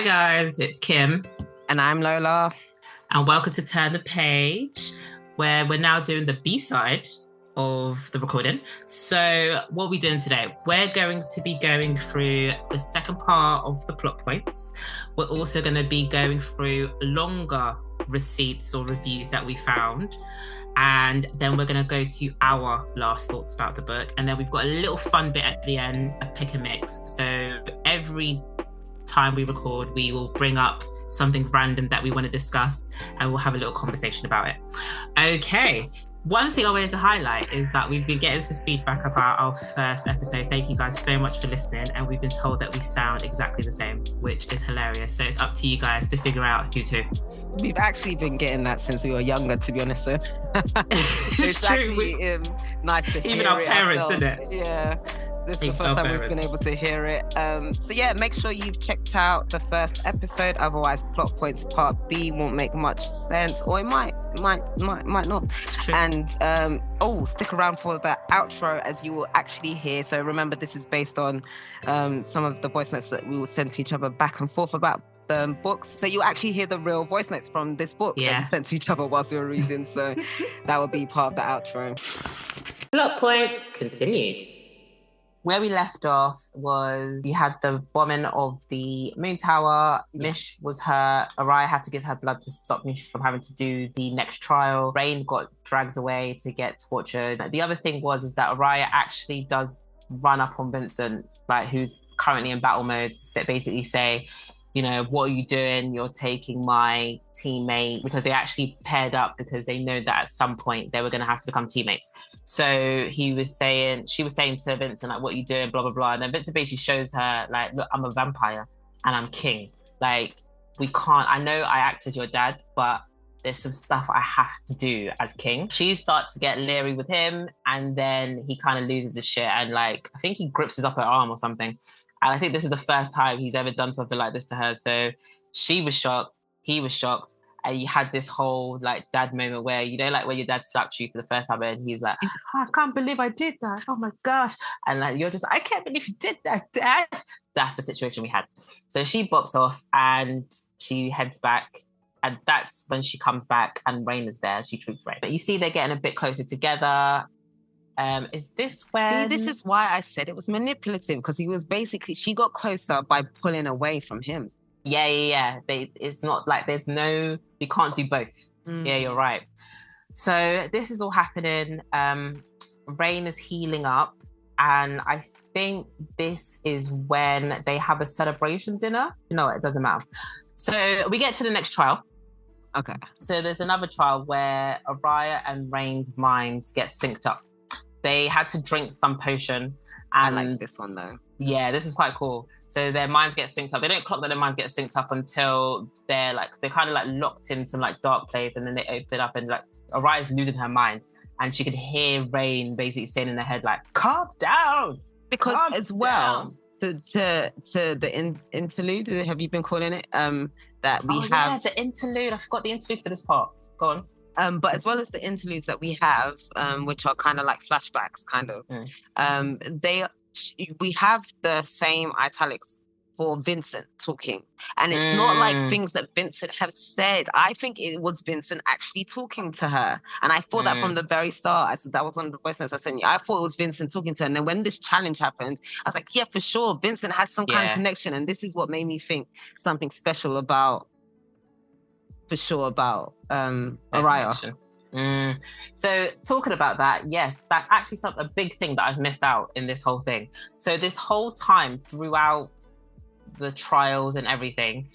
Hi guys, it's Kim. And I'm Lola. And welcome to Turn the Page, where we're now doing the B-side of the recording. So what we're doing today, we're going to be going through the second part of the plot points. We're also going to be going through longer receipts or reviews that we found. And then we're going to go to our last thoughts about the book. And then we've got a little fun bit at the end, a pick and mix. So every time we record, we will bring up something random that we want to discuss and we'll have a little conversation about it. Okay. One thing I wanted to highlight is that we've been getting some feedback about our first episode. Thank you guys so much for listening. And we've been told that we sound exactly the same, which is hilarious. So it's up to you guys to figure out who's who. We've actually been getting that since we were younger, to be honest. It's true. Actually nice to hear even our parents, ourselves. Isn't it? Yeah. This is the first time we've been able to hear it. So yeah, make sure you've checked out the first episode. Otherwise, Plot Points Part B won't make much sense, or it might not. It's true. And stick around for the outro, as you will actually hear. So remember, this is based on some of the voice notes that we will send to each other back and forth about the books. So you actually hear the real voice notes from this book that we sent to each other whilst we were reading. So that would be part of the outro. Plot points continued. Where we left off was we had the bombing of the moon tower. Mish was hurt. Araya had to give her blood to stop Mish from having to do the next trial. Rain got dragged away to get tortured. The other thing is that Araya actually does run up on Vincent, like who's currently in battle mode, to basically say, you know, what are you doing? You're taking my teammate, because they actually paired up because they know that at some point they were going to have to become teammates. So she was saying to Vincent, like, what are you doing? Blah, blah, blah. And then Vincent basically shows her, like, look, I'm a vampire and I'm king. Like, I know I act as your dad, but there's some stuff I have to do as king. She starts to get leery with him, and then he kind of loses his shit. And like, I think he grips up her arm or something. And I think this is the first time he's ever done something like this to her. So she was shocked. He was shocked. And you had this whole like dad moment where, you know, like when your dad slapped you for the first time and he's like, oh, I can't believe I did that. Oh my gosh. And like, you're just, I can't believe you did that, Dad. That's the situation we had. So she bops off and she heads back. And that's when she comes back and Rain is there. She treats Rain. But you see they're getting a bit closer together. Is this when... See, this is why I said it was manipulative, because she got closer by pulling away from him. Yeah. It's not like we can't do both. Yeah, you're right. So this is all happening. Rain is healing up. And I think this is when they have a celebration dinner. No, it doesn't matter. So we get to the next trial. Okay. So there's another trial where Araya and Rain's minds get synced up. They had to drink some potion. And I like this one though. Yeah, this is quite cool. So their minds get synced up. They don't clock that their minds get synced up until they're kind of like locked in some like dark place, and then they open up and like Araya's losing her mind, and she could hear Rain basically saying in her head like, "Calm down." Because as well, to the interlude, have you been calling it? That we have. Yeah, the interlude. I forgot the interlude for this part. Go on. But as well as the interludes that we have, which are kind of like flashbacks, we have the same italics for Vincent talking. And it's not like things that Vincent has said. I think it was Vincent actually talking to her. And I thought that from the very start. I said that was one of the voice notes I sent you. I thought it was Vincent talking to her. And then when this challenge happened, I was like, yeah, for sure. Vincent has some kind of connection. And this is what made me think something special about Araya. So talking about that, yes, that's actually a big thing that I've missed out in this whole thing. So this whole time throughout the trials and everything,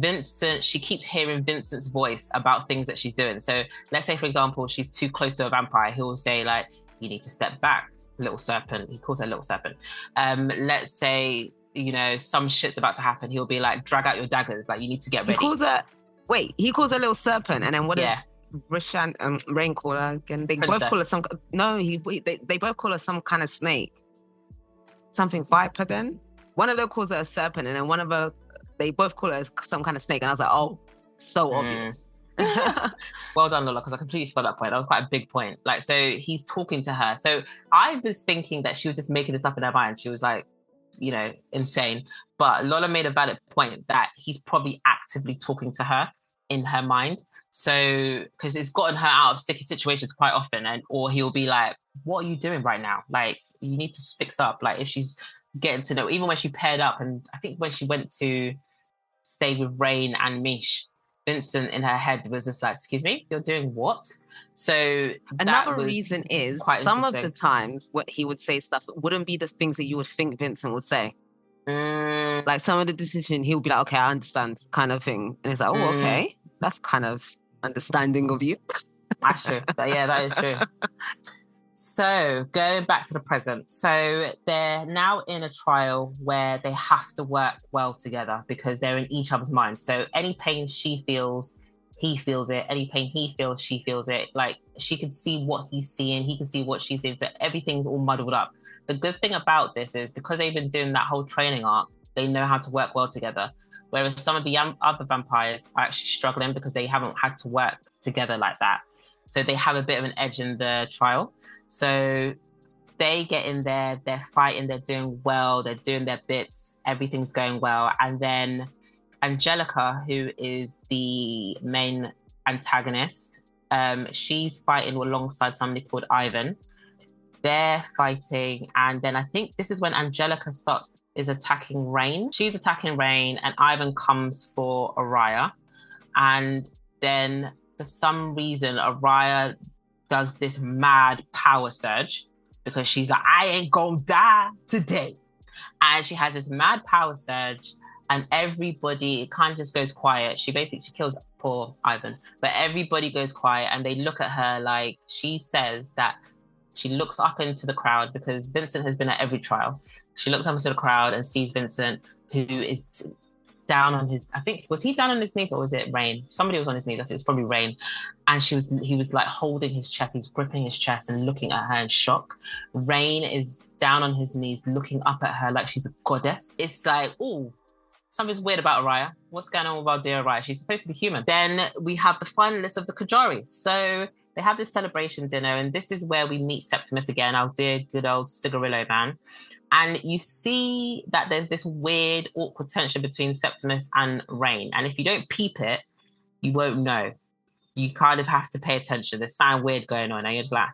she keeps hearing Vincent's voice about things that she's doing. So let's say, for example, she's too close to a vampire. He'll say like, you need to step back, little serpent. He calls her little serpent. Let's say, you know, some shit's about to happen. He'll be like, drag out your daggers. Like, you need to get ready. He calls her little serpent. And then what does Rain call her again? They both call her some... No, they both call her some kind of snake. Something viper then? One of them calls her a serpent, and then they both call her some kind of snake. And I was like, oh, so obvious. Well done, Lola, because I completely forgot that point. That was quite a big point. Like, so he's talking to her. So I was thinking that she was just making this up in her mind. She was like, insane. But Lola made a valid point that he's probably actively talking to her in her mind. So, because it's gotten her out of sticky situations quite often, or he'll be like, what are you doing right now? Like, you need to fix up. Like, if she's getting to know, even when she paired up, and I think when she went to stay with Rain and Mish, Vincent in her head was just like, excuse me, you're doing what? So another reason is some of the times what he would say stuff wouldn't be the things that you would think Vincent would say. Like some of the decision, he would be like, okay, I understand, kind of thing. And it's like, oh, okay, that's kind of understanding of you. That's true. Yeah, that is true. So going back to the present. So they're now in a trial where they have to work well together because they're in each other's minds. So any pain she feels, he feels it. Any pain he feels, she feels it. Like she can see what he's seeing. He can see what she's seeing. So everything's all muddled up. The good thing about this is because they've been doing that whole training arc, they know how to work well together. Whereas some of the other vampires are actually struggling because they haven't had to work together like that. So they have a bit of an edge in the trial. So they get in there, they're fighting, they're doing well, they're doing their bits, everything's going well. And then Angelica, who is the main antagonist, she's fighting alongside somebody called Ivan. They're fighting, and then I think this is when Angelica is attacking Rain. She's attacking Rain, and Ivan comes for Araya. And then for some reason, Araya does this mad power surge because she's like, I ain't gonna die today. And she has this mad power surge, and everybody, it kind of just goes quiet. She kills poor Ivan, but everybody goes quiet and they look at her like, she says that she looks up into the crowd because Vincent has been at every trial. She looks up into the crowd and sees Vincent, who is down on his, I think, was he down on his knees or was it Rain? Somebody was on his knees. I think it's probably Rain. And he was like holding his chest. He's gripping his chest and looking at her in shock. Rain is down on his knees, looking up at her like she's a goddess. It's like, oh, something's weird about Araya. What's going on with our dear Araya? She's supposed to be human. Then we have the finalists of the Kajari. So they have this celebration dinner, and this is where we meet Septimus again, our dear good old cigarillo man. And you see that there's this weird, awkward tension between Septimus and Rain. And if you don't peep it, you won't know. You kind of have to pay attention. There's something weird going on. And you're just like,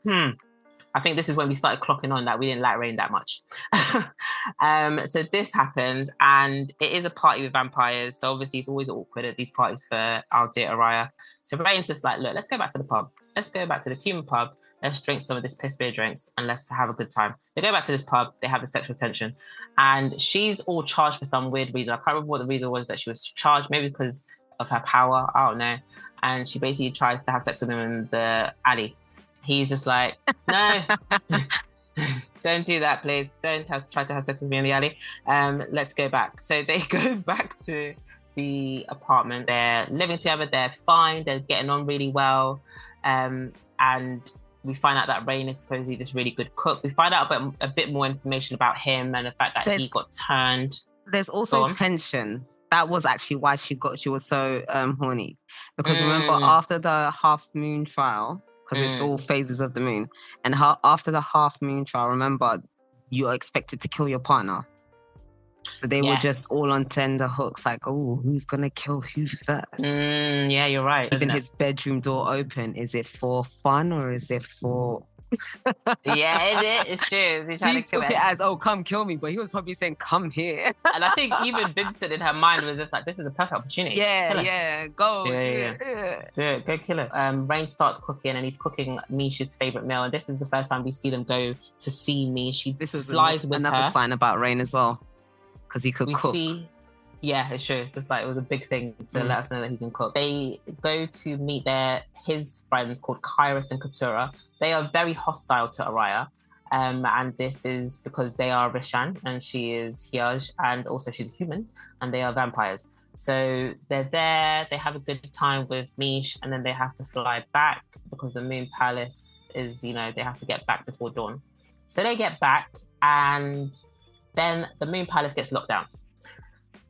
I think this is when we started clocking on that we didn't like Rain that much. So this happened, and it is a party with vampires. So obviously it's always awkward at these parties for our dear Araya. So Rain's just like, look, let's go back to the pub. Let's go back to this human pub. Let's drink some of this piss beer drinks and let's have a good time. They go back to this pub. They have the sexual tension. And she's all charged for some weird reason. I can't remember what the reason was that she was charged. Maybe because of her power. I don't know. And she basically tries to have sex with him in the alley. He's just like, no, don't do that, please. Don't try to have sex with me in the alley. Let's go back. So they go back to the apartment. They're living together. They're fine. They're getting on really well. And we find out that Rain is supposedly this really good cook. We find out a bit more information about him and the fact that he got turned. There's also tension. That was actually why she was so horny. Because remember, after the half moon trial, because it's all phases of the moon, and after the half moon trial, remember, you are expected to kill your partner. So they were just all on tender hooks, like, oh, who's going to kill who first? Yeah, you're right. Even his bedroom door open. Is it for fun or is it for... Yeah, it's true. He's trying to kill it as, oh, come kill me. But he was probably saying, come here. And I think even Vincent in her mind was just like, this is a perfect opportunity. Yeah, go. Do it. Go kill it. Rain starts cooking and he's cooking Misha's favourite meal. And this is the first time we see them go to see Misha. This flies with another her. Sign about Rain as well. Because he could cook. Yeah, it's true. It's just like, it was a big thing to let us know that he can cook. They go to meet his friends called Kairos and Katura. They are very hostile to Araya. And this is because they are Rishan and she is Hyaj, and also she's a human, and they are vampires. So they're there, they have a good time with Mish, and then they have to fly back because the Moon Palace is, they have to get back before dawn. So they get back, and then the Moon Palace gets locked down.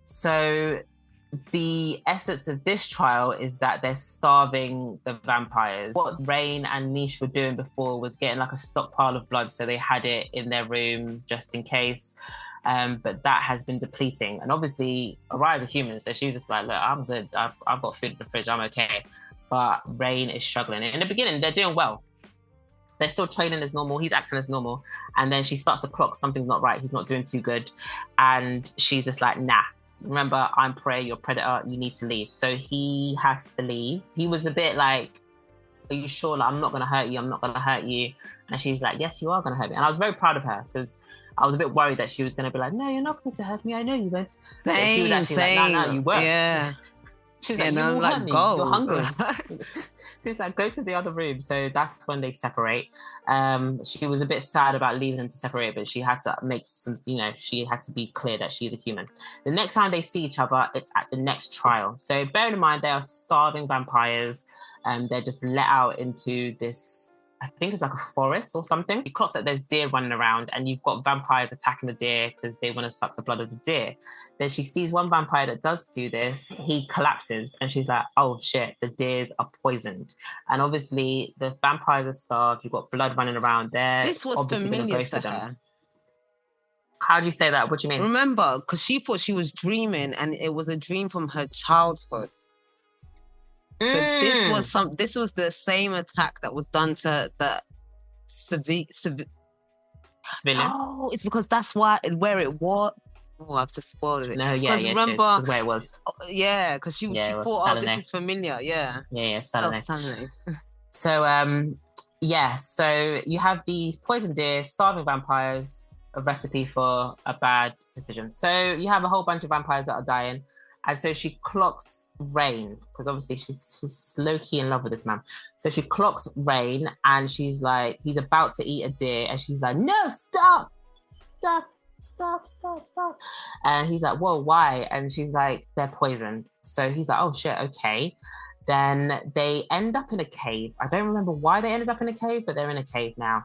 So the essence of this trial is that they're starving the vampires. What Rain and Mish were doing before was getting like a stockpile of blood, so they had it in their room just in case. But that has been depleting. And obviously, Araya's a human, so she was just like, look, I'm good. I've got food in the fridge. I'm okay. But Rain is struggling. In the beginning, they're doing well. They're still training as normal. He's acting as normal. And then she starts to clock something's not right. He's not doing too good. And she's just like, nah. Remember, I'm prey, you're predator. You need to leave. So he has to leave. He was a bit like, are you sure? Like, I'm not going to hurt you. I'm not going to hurt you. And she's like, yes, you are going to hurt me. And I was very proud of her because I was a bit worried that she was going to be like, no, you're not going to hurt me. I know you won't. But she was actually like, no, you won't. Yeah. She's like, you will hurt me. You're hungry. She's like, go to the other room. So that's when they separate. She was a bit sad about leaving them to separate, but she had to make some, she had to be clear that she's a human. The next time they see each other, it's at the next trial. So bearing in mind, they are starving vampires. They're just let out into this, I think it's like a forest or something. She clocks that there's deer running around and you've got vampires attacking the deer because they want to suck the blood of the deer. Then she sees one vampire that does do this. He collapses and she's like, oh shit, the deers are poisoned. And obviously the vampires are starved. You've got blood running around there. This was familiar to her. How do you say that? What do you mean? Remember, because she thought she was dreaming and it was a dream from her childhood. So this was the same attack that was done to the civilian. Oh, it's because that's where it was. Oh, I've just spoiled it. No, yeah, remember, because where it was. Yeah, because she thought, oh, this is familiar. Yeah. Yeah, Saturday. So, so you have these poisoned deer, starving vampires, a recipe for a bad decision. So you have a whole bunch of vampires that are dying. And so she clocks Rain, because obviously she's low-key in love with this man. So she clocks Rain and she's like, he's about to eat a deer. And she's like, no, stop. And he's like, whoa, why? And she's like, they're poisoned. So he's like, oh shit, okay. Then they end up in a cave. I don't remember why they ended up in a cave, but they're in a cave now.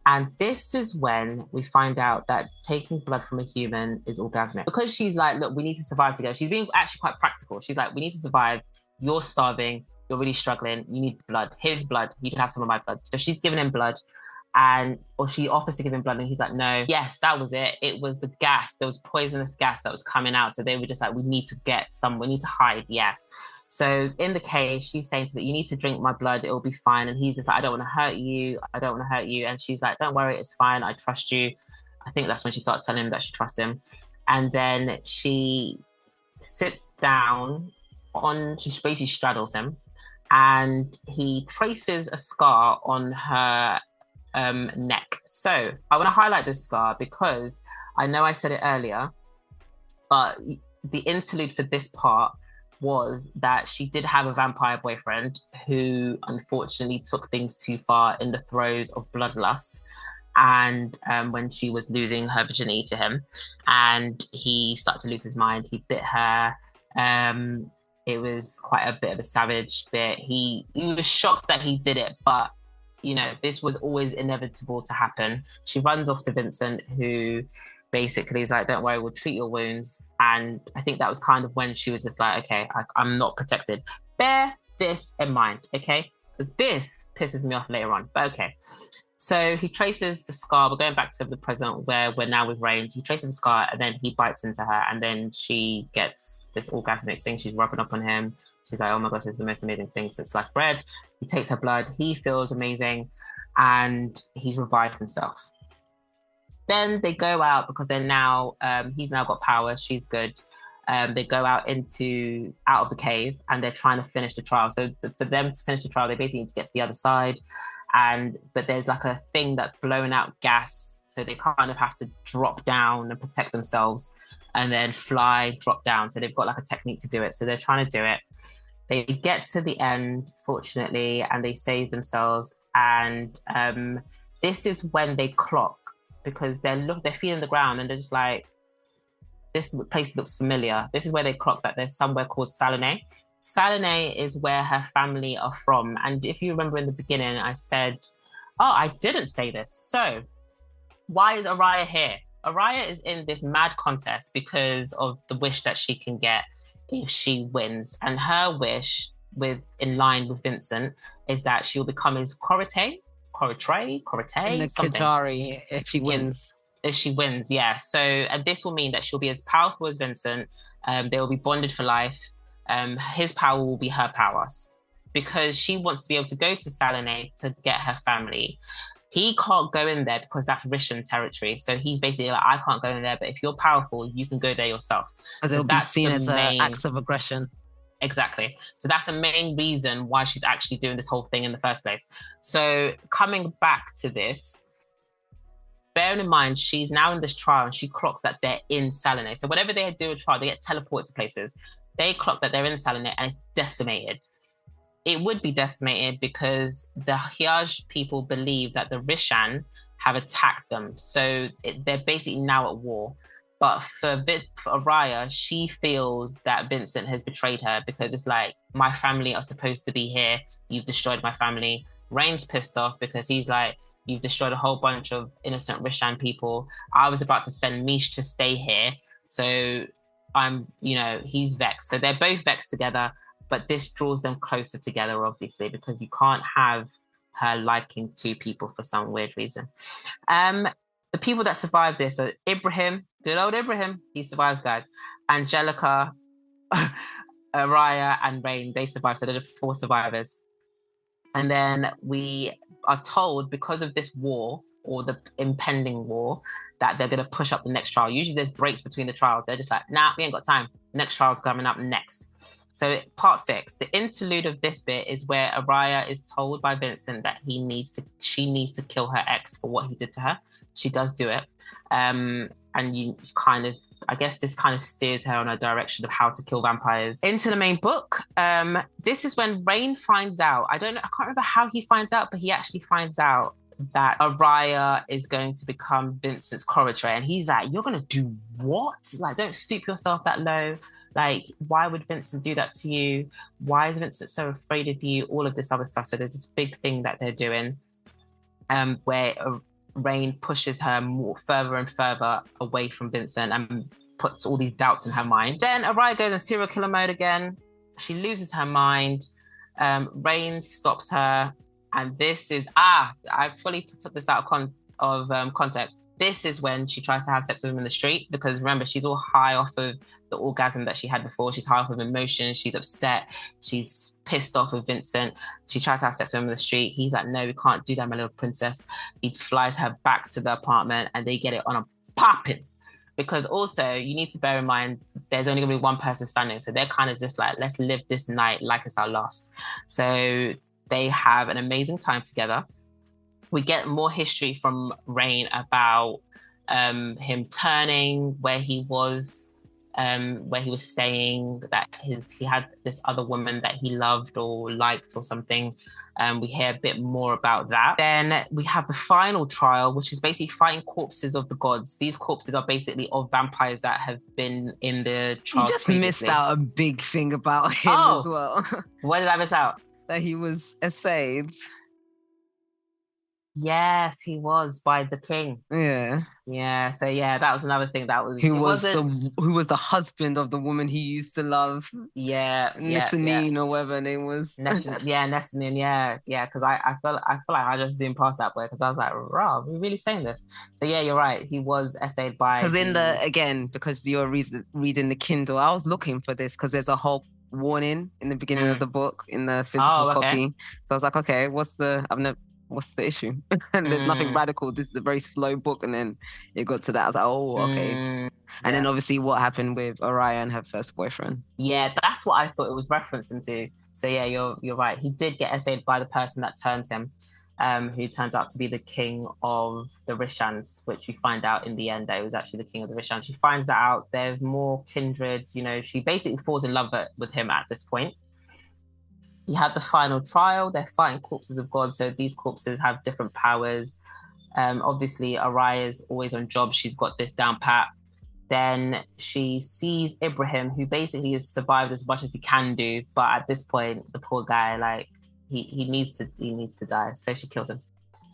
And this is when we find out that taking blood from a human is orgasmic. Because she's like, look, we need to survive together. She's being actually quite practical. She's like, we need to survive. You're starving. You're really struggling. You need blood. His blood. You can have some of my blood. So she's giving him blood. Or she offers to give him blood and he's like, no. Yes, that was it. It was the gas. There was poisonous gas that was coming out. So they were just like, we need to hide. Yeah. So in the cave, she's saying to him, you need to drink my blood, it'll be fine. And he's just like, I don't want to hurt you. And she's like, don't worry, it's fine. I trust you. I think that's when she starts telling him that she trusts him. And then she sits down she basically straddles him and he traces a scar on her neck. So I want to highlight this scar because I know I said it earlier, but the interlude for this part was that she did have a vampire boyfriend who unfortunately took things too far in the throes of bloodlust and when she was losing her virginity to him and he started to lose his mind. He bit her. It was quite a bit of a savage bit. He was shocked that he did it, but this was always inevitable to happen. She runs off to Vincent, who basically is like, don't worry, we'll treat your wounds. And I think that was kind of when she was just like, okay, I'm not protected. Bear this in mind, okay? Because this pisses me off later on, but okay. So he traces the scar. We're going back to the present where we're now with Rain. He traces the scar and then he bites into her and then she gets this orgasmic thing. She's rubbing up on him. She's like, oh my gosh, this is the most amazing thing since sliced bread. He takes her blood. He feels amazing and he's revived himself. Then they go out because they're now, he's now got power. She's good. They go out of the cave and they're trying to finish the trial. So for them to finish the trial, they basically need to get to the other side. But there's like a thing that's blowing out gas. So they kind of have to drop down and protect themselves and then drop down. So they've got like a technique to do it. So they're trying to do it. They get to the end, fortunately, and they save themselves. And this is when they clock because they're feeling the ground and they're just like, this place looks familiar. This is where they clock that there's somewhere called Salonay. Salonay is where her family are from. And if you remember in the beginning, I said, oh, I didn't say this. So why is Araya here? Araya is in this mad contest because of the wish that she can get if she wins. And her wish, in line with Vincent, is that she'll become his Korite, and the Kajari if she wins. She wins, yeah. So, and this will mean that she'll be as powerful as Vincent. They will be bonded for life. His power will be her powers because she wants to be able to go to Salome to get her family. He can't go in there because that's Rishan territory. So he's basically like, I can't go in there, but if you're powerful, you can go there yourself. Because it'll be seen as acts of aggression. Exactly. So that's the main reason why she's actually doing this whole thing in the first place. So coming back to this, bearing in mind, she's now in this trial and she clocks that they're in Salome. So whenever they do a trial, they get teleported to places. They clock that they're in Salome and it's decimated. It would be decimated because the Hyaj people believe that the Rishan have attacked them. So they're basically now at war. But for Araya, she feels that Vincent has betrayed her because it's like, my family are supposed to be here. You've destroyed my family. Rain's pissed off because he's like, you've destroyed a whole bunch of innocent Rishan people. I was about to send Mish to stay here. So he's vexed. So they're both vexed together. But this draws them closer together, obviously, because you can't have her liking two people for some weird reason. The people that survive this are Ibrahim, good old Ibrahim. He survives, guys. Angelica, Araya, and Rain, they survive. So they're the 4 survivors. And then we are told, because of this war, or the impending war, that they're going to push up the next trial. Usually there's breaks between the trials. They're just like, nah, we ain't got time. Next trial's coming up next. So part 6, the interlude of this bit is where Araya is told by Vincent that she needs to kill her ex for what he did to her. She does do it. And you kind of, I guess this kind of steers her on a direction of how to kill vampires. Into the main book. This is when Rain finds out. I can't remember how he finds out, but he actually finds out that Araya is going to become Vincent's corridor. And he's like, you're going to do what? Like, don't stoop yourself that low. Like, why would Vincent do that to you? Why is Vincent so afraid of you? All of this other stuff. So there's this big thing that they're doing where Rain pushes her further and further away from Vincent and puts all these doubts in her mind. Then Araya goes in serial killer mode again. She loses her mind. Rain stops her. And this is, I fully took this out of context. This is when she tries to have sex with him in the street, because remember, she's all high off of the orgasm that she had before. She's high off of emotion. She's upset. She's pissed off with Vincent. She tries to have sex with him in the street. He's like, no, we can't do that, my little princess. He flies her back to the apartment and they get it on a popping. Because also, you need to bear in mind, there's only going to be one person standing. So they're kind of just like, let's live this night like it's our last. So they have an amazing time together. We get more history from Rain about him turning, where he was staying, that he had this other woman that he loved or liked or something. We hear a bit more about that. Then we have the final trial, which is basically fighting corpses of the gods. These corpses are basically of vampires that have been in the trials. You just missed out a big thing about him as well. What did I miss out? That he was essayed. Yes, he was by the king. Yeah. So yeah, that was another thing. That was who was the husband of the woman he used to love. Yeah, Nessanine or whatever her name was. Nessanine. Yeah. Because I feel like I just zoomed past that way because I was like, "Wow, we're really saying this." So yeah, you're right. He was essayed by. Because because you're reading the Kindle, I was looking for this because there's a whole warning in the beginning of the book in the physical copy. So I was like, okay, what's the issue? And there's nothing radical. This is a very slow book. And then it got to that. I was like, oh, okay. And then obviously what happened with Araya and her first boyfriend. Yeah, that's what I thought it was referencing to. So yeah, you're right. He did get essayed by the person that turned him, who turns out to be the king of the Rishans, which we find out in the end that it was actually the king of the Rishans. She finds that out. They're more kindred. She basically falls in love with him at this point. You had the final trial. They're fighting corpses of God. So these corpses have different powers. Obviously, Araya's always on job. She's got this down pat. Then she sees Ibrahim, who basically has survived as much as he can do. But at this point, the poor guy, like, he needs to die. So she kills him.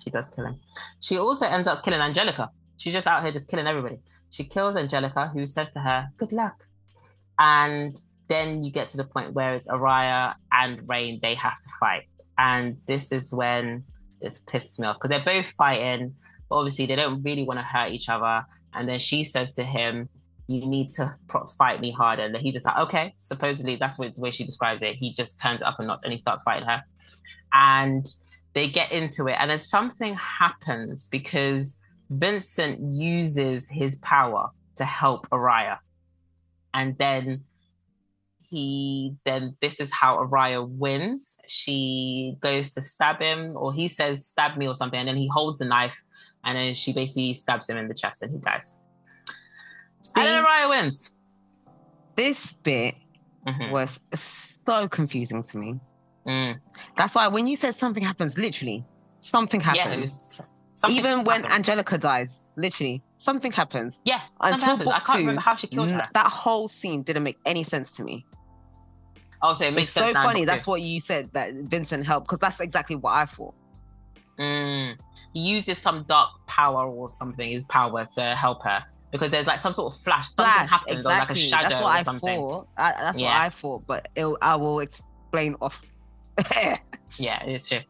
She does kill him. She also ends up killing Angelica. She's just out here just killing everybody. She kills Angelica, who says to her, "Good luck." And then you get to the point where it's Araya and Rain, they have to fight. And this is when it's pissed me off because they're both fighting, but obviously they don't really want to hurt each other. And then she says to him, you need to fight me harder. And he's just like, okay. Supposedly, that's the way she describes it. He just turns it up a notch and he starts fighting her. And they get into it. And then something happens because Vincent uses his power to help Araya. And then this is how Araya wins. She goes to stab him, or he says, stab me or something. And then he holds the knife. And then she basically stabs him in the chest and he dies. And then Araya wins. This bit was so confusing to me. That's why when you said something happens, literally, something happens. Yeah, even when Angelica dies, literally, something happens. Yeah, something happens. I can't remember how she killed her. That whole scene didn't make any sense to me. Oh, so it makes sense. It's so funny. That's what you said, that Vincent helped, because that's exactly what I thought. He uses some dark power or something, his power, to help her. Because there's like some sort of something happens, exactly. Or like a shadow that's what or something. That's what I thought, but I will explain off. Yeah, it's true.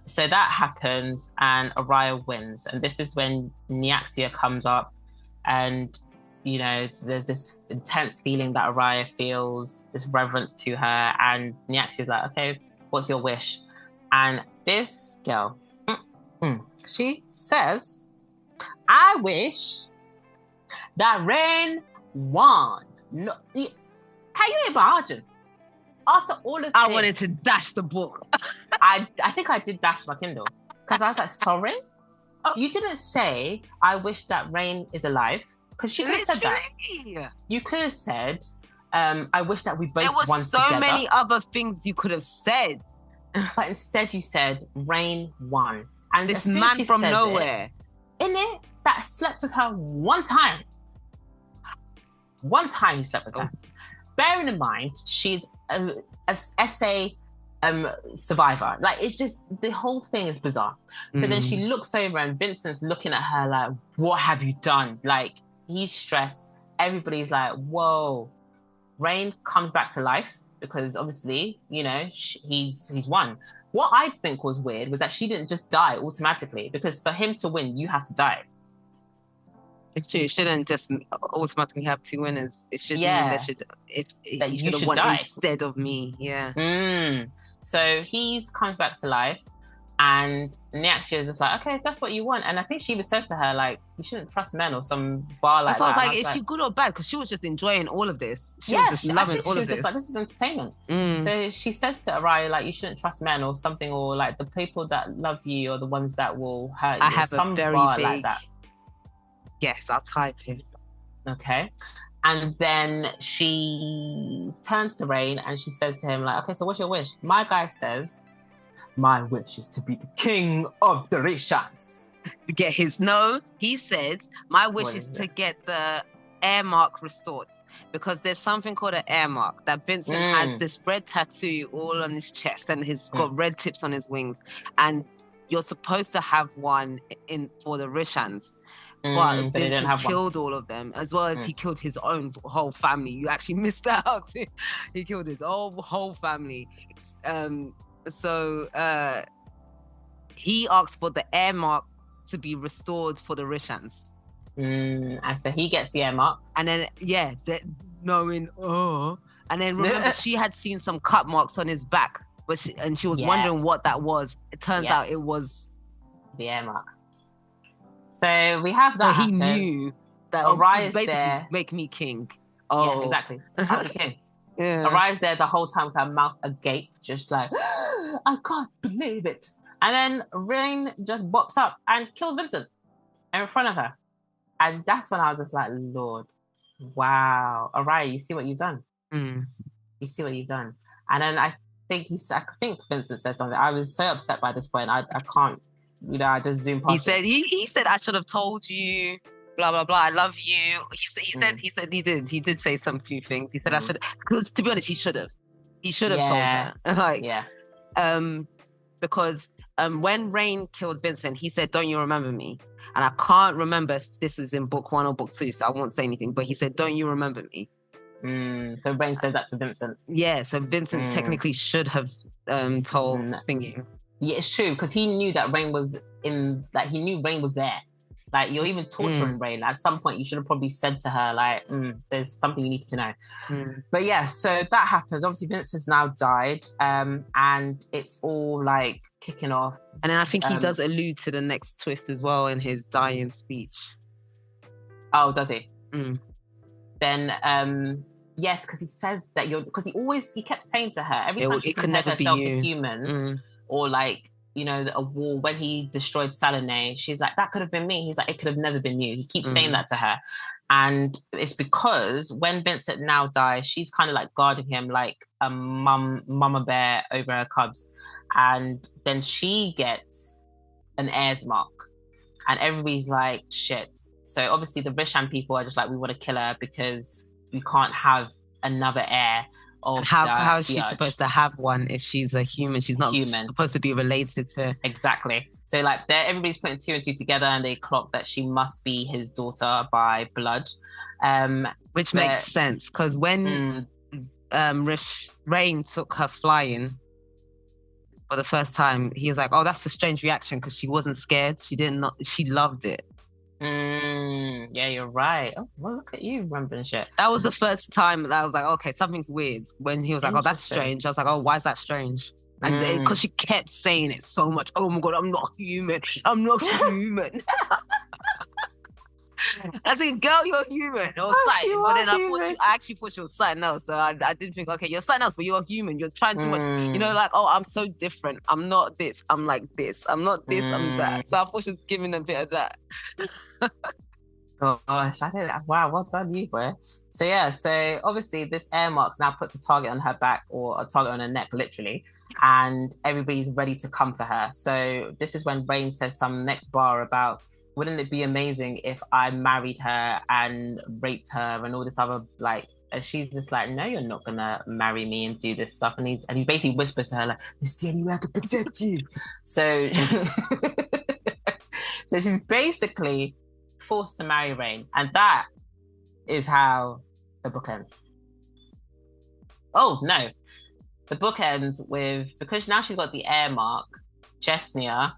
So that happens and Araya wins. And this is when Nyaxia comes up and, you know, there's this intense feeling that Araya feels, this reverence to her. And Nyaxia's like, okay, what's your wish? And this girl, she says, I wish that Rain won. No, can you imagine? After all of this, I wanted to dash the book. I think I did dash my Kindle because I was like, sorry? You didn't say, I wish that Rain is alive, because you could have said that. You could have said, I wish that we both won together. There were so many other things you could have said. But instead you said, Rain won. And this man from nowhere. That slept with her one time. One time he slept with her. Bearing in mind, she's a SA survivor. Like, it's just, the whole thing is bizarre. So then she looks over and Vincent's looking at her like, what have you done? Like, he's stressed. Everybody's like, whoa. Rain comes back to life because obviously, you know, he's won. What I think was weird was that she didn't just die automatically, because for him to win, you have to die. It's true. It shouldn't just automatically have two winners. It should mean that you should have won die instead of me. Yeah. So he comes back to life, and Nyaxia is just like, okay, that's what you want. And I think she even says to her, like, you shouldn't trust men, or some bar like that. So I was like, is she good or bad? Because she was just enjoying all of this. She was just loving all of this. She was just like, this is entertainment. So she says to Araya, like, you shouldn't trust men or something, or like the people that love you or the ones that will hurt you. I have some a very bar big... like that. Yes, I'll type it. Okay. And then she turns to Rain and she says to him, like, okay, so what's your wish? My guy says, my wish is to be the king of the Rishans. To get his... No, he says, my wish is to get the air mark restored. Because there's something called an air mark that Vincent has this red tattoo all on his chest, and he's got red tips on his wings. And you're supposed to have one for the Rishans. But Vincent killed all of them, as well as he killed his own whole family. You actually missed out. He killed his whole family. So he asked for the air mark to be restored for the Rishans. And so he gets the air mark. And then, knowing, and then remember, she had seen some cut marks on his back, and she was wondering what that was. It turns out it was the air mark. So we have that. So he knew that Araya's basically there. Make me king. Yeah, exactly. I'm the king. Araya's there the whole time with her mouth agape, just like, I can't believe it. And then Rain just bops up and kills Vincent in front of her. And that's when I was just like, Lord, wow. Araya, you see what you've done? You see what you've done. And then I think Vincent said something. I was so upset by this point. I can't, you know, I just zoomed past. He said, I should have told you, blah, blah, blah. I love you. He did say some few things. He said, I should, because to be honest, he should have told her. Because when Rain killed Vincent, he said, don't you remember me? And I can't remember if this is in book 1 or book 2, so I won't say anything, but he said, don't you remember me? So Rain says that to Vincent. Yeah, so Vincent technically should have told Thingy. Yeah, it's true, because he knew that Rain was he knew Rain was there. Like, you're even torturing Rain. At some point, you should have probably said to her, like, there's something you need to know. But yeah, so that happens. Obviously, Vince has now died, and it's all like kicking off. And then I think he does allude to the next twist as well in his dying speech. Oh, does he? Then, yes, because he says that because he kept saying to her, every time she compared herself to humans, or like, you know, a war, when he destroyed Salome, she's like, that could have been me. He's like, it could have never been you. He keeps saying that to her. And it's because when Vincent now dies, she's kind of like guarding him like a mama bear over her cubs. And then she gets an heir's mark. And everybody's like, shit. So obviously the Rishan people are just like, we want to kill her because we can't have another heir. How is she supposed to have one if she's a human? She's not supposed to be related to... Exactly. So like everybody's putting 2 and 2 together, and they clock that she must be his daughter by blood. Which makes sense, because when Rain took her flying for the first time, he was like, oh, that's a strange reaction, because she wasn't scared. She loved it. Yeah, you're right. Oh, well, look at you remembering shit. That was the first time that I was like, okay, something's weird. When he was like, oh, that's strange. I was like, oh, why is that strange? And because she kept saying it so much. Oh my God, I'm not human. I'm not human. I said, girl, you're human. Or something. But then I actually thought she was something else. So I didn't think, okay, you're something else, but you're human. You're trying too much. You know, like, oh, I'm so different. I'm not this. I'm like this. I'm not this. I'm that. So I thought she was giving a bit of that. Gosh, I didn't. Wow, well done, you, boy. So yeah, so obviously this air marks now puts a target on her back, or a target on her neck, literally, and everybody's ready to come for her. So this is when Rain says some next bar about, wouldn't it be amazing if I married her and raped her and all this other, like, and she's just like, no, you're not gonna marry me and do this stuff. And he basically whispers to her like, this is the only way I can protect you. So so she's basically forced to marry Rain, and that is how the book ends. Oh no, the book ends with, because now she's got the air mark, Jesnia,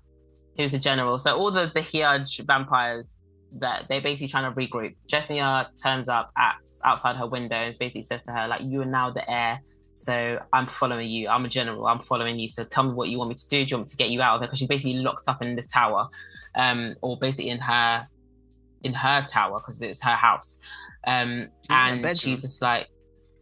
who's a general, so all the Hyaj vampires, that they're basically trying to regroup. Jesnia turns up outside her window and basically says to her, like, you are now the heir, so I'm following you. I'm a general, I'm following you, so tell me what you want me to do. Do you want me to get you out of there? Because she's basically locked up in this tower, or basically in her tower, because it's her house, and she's just like,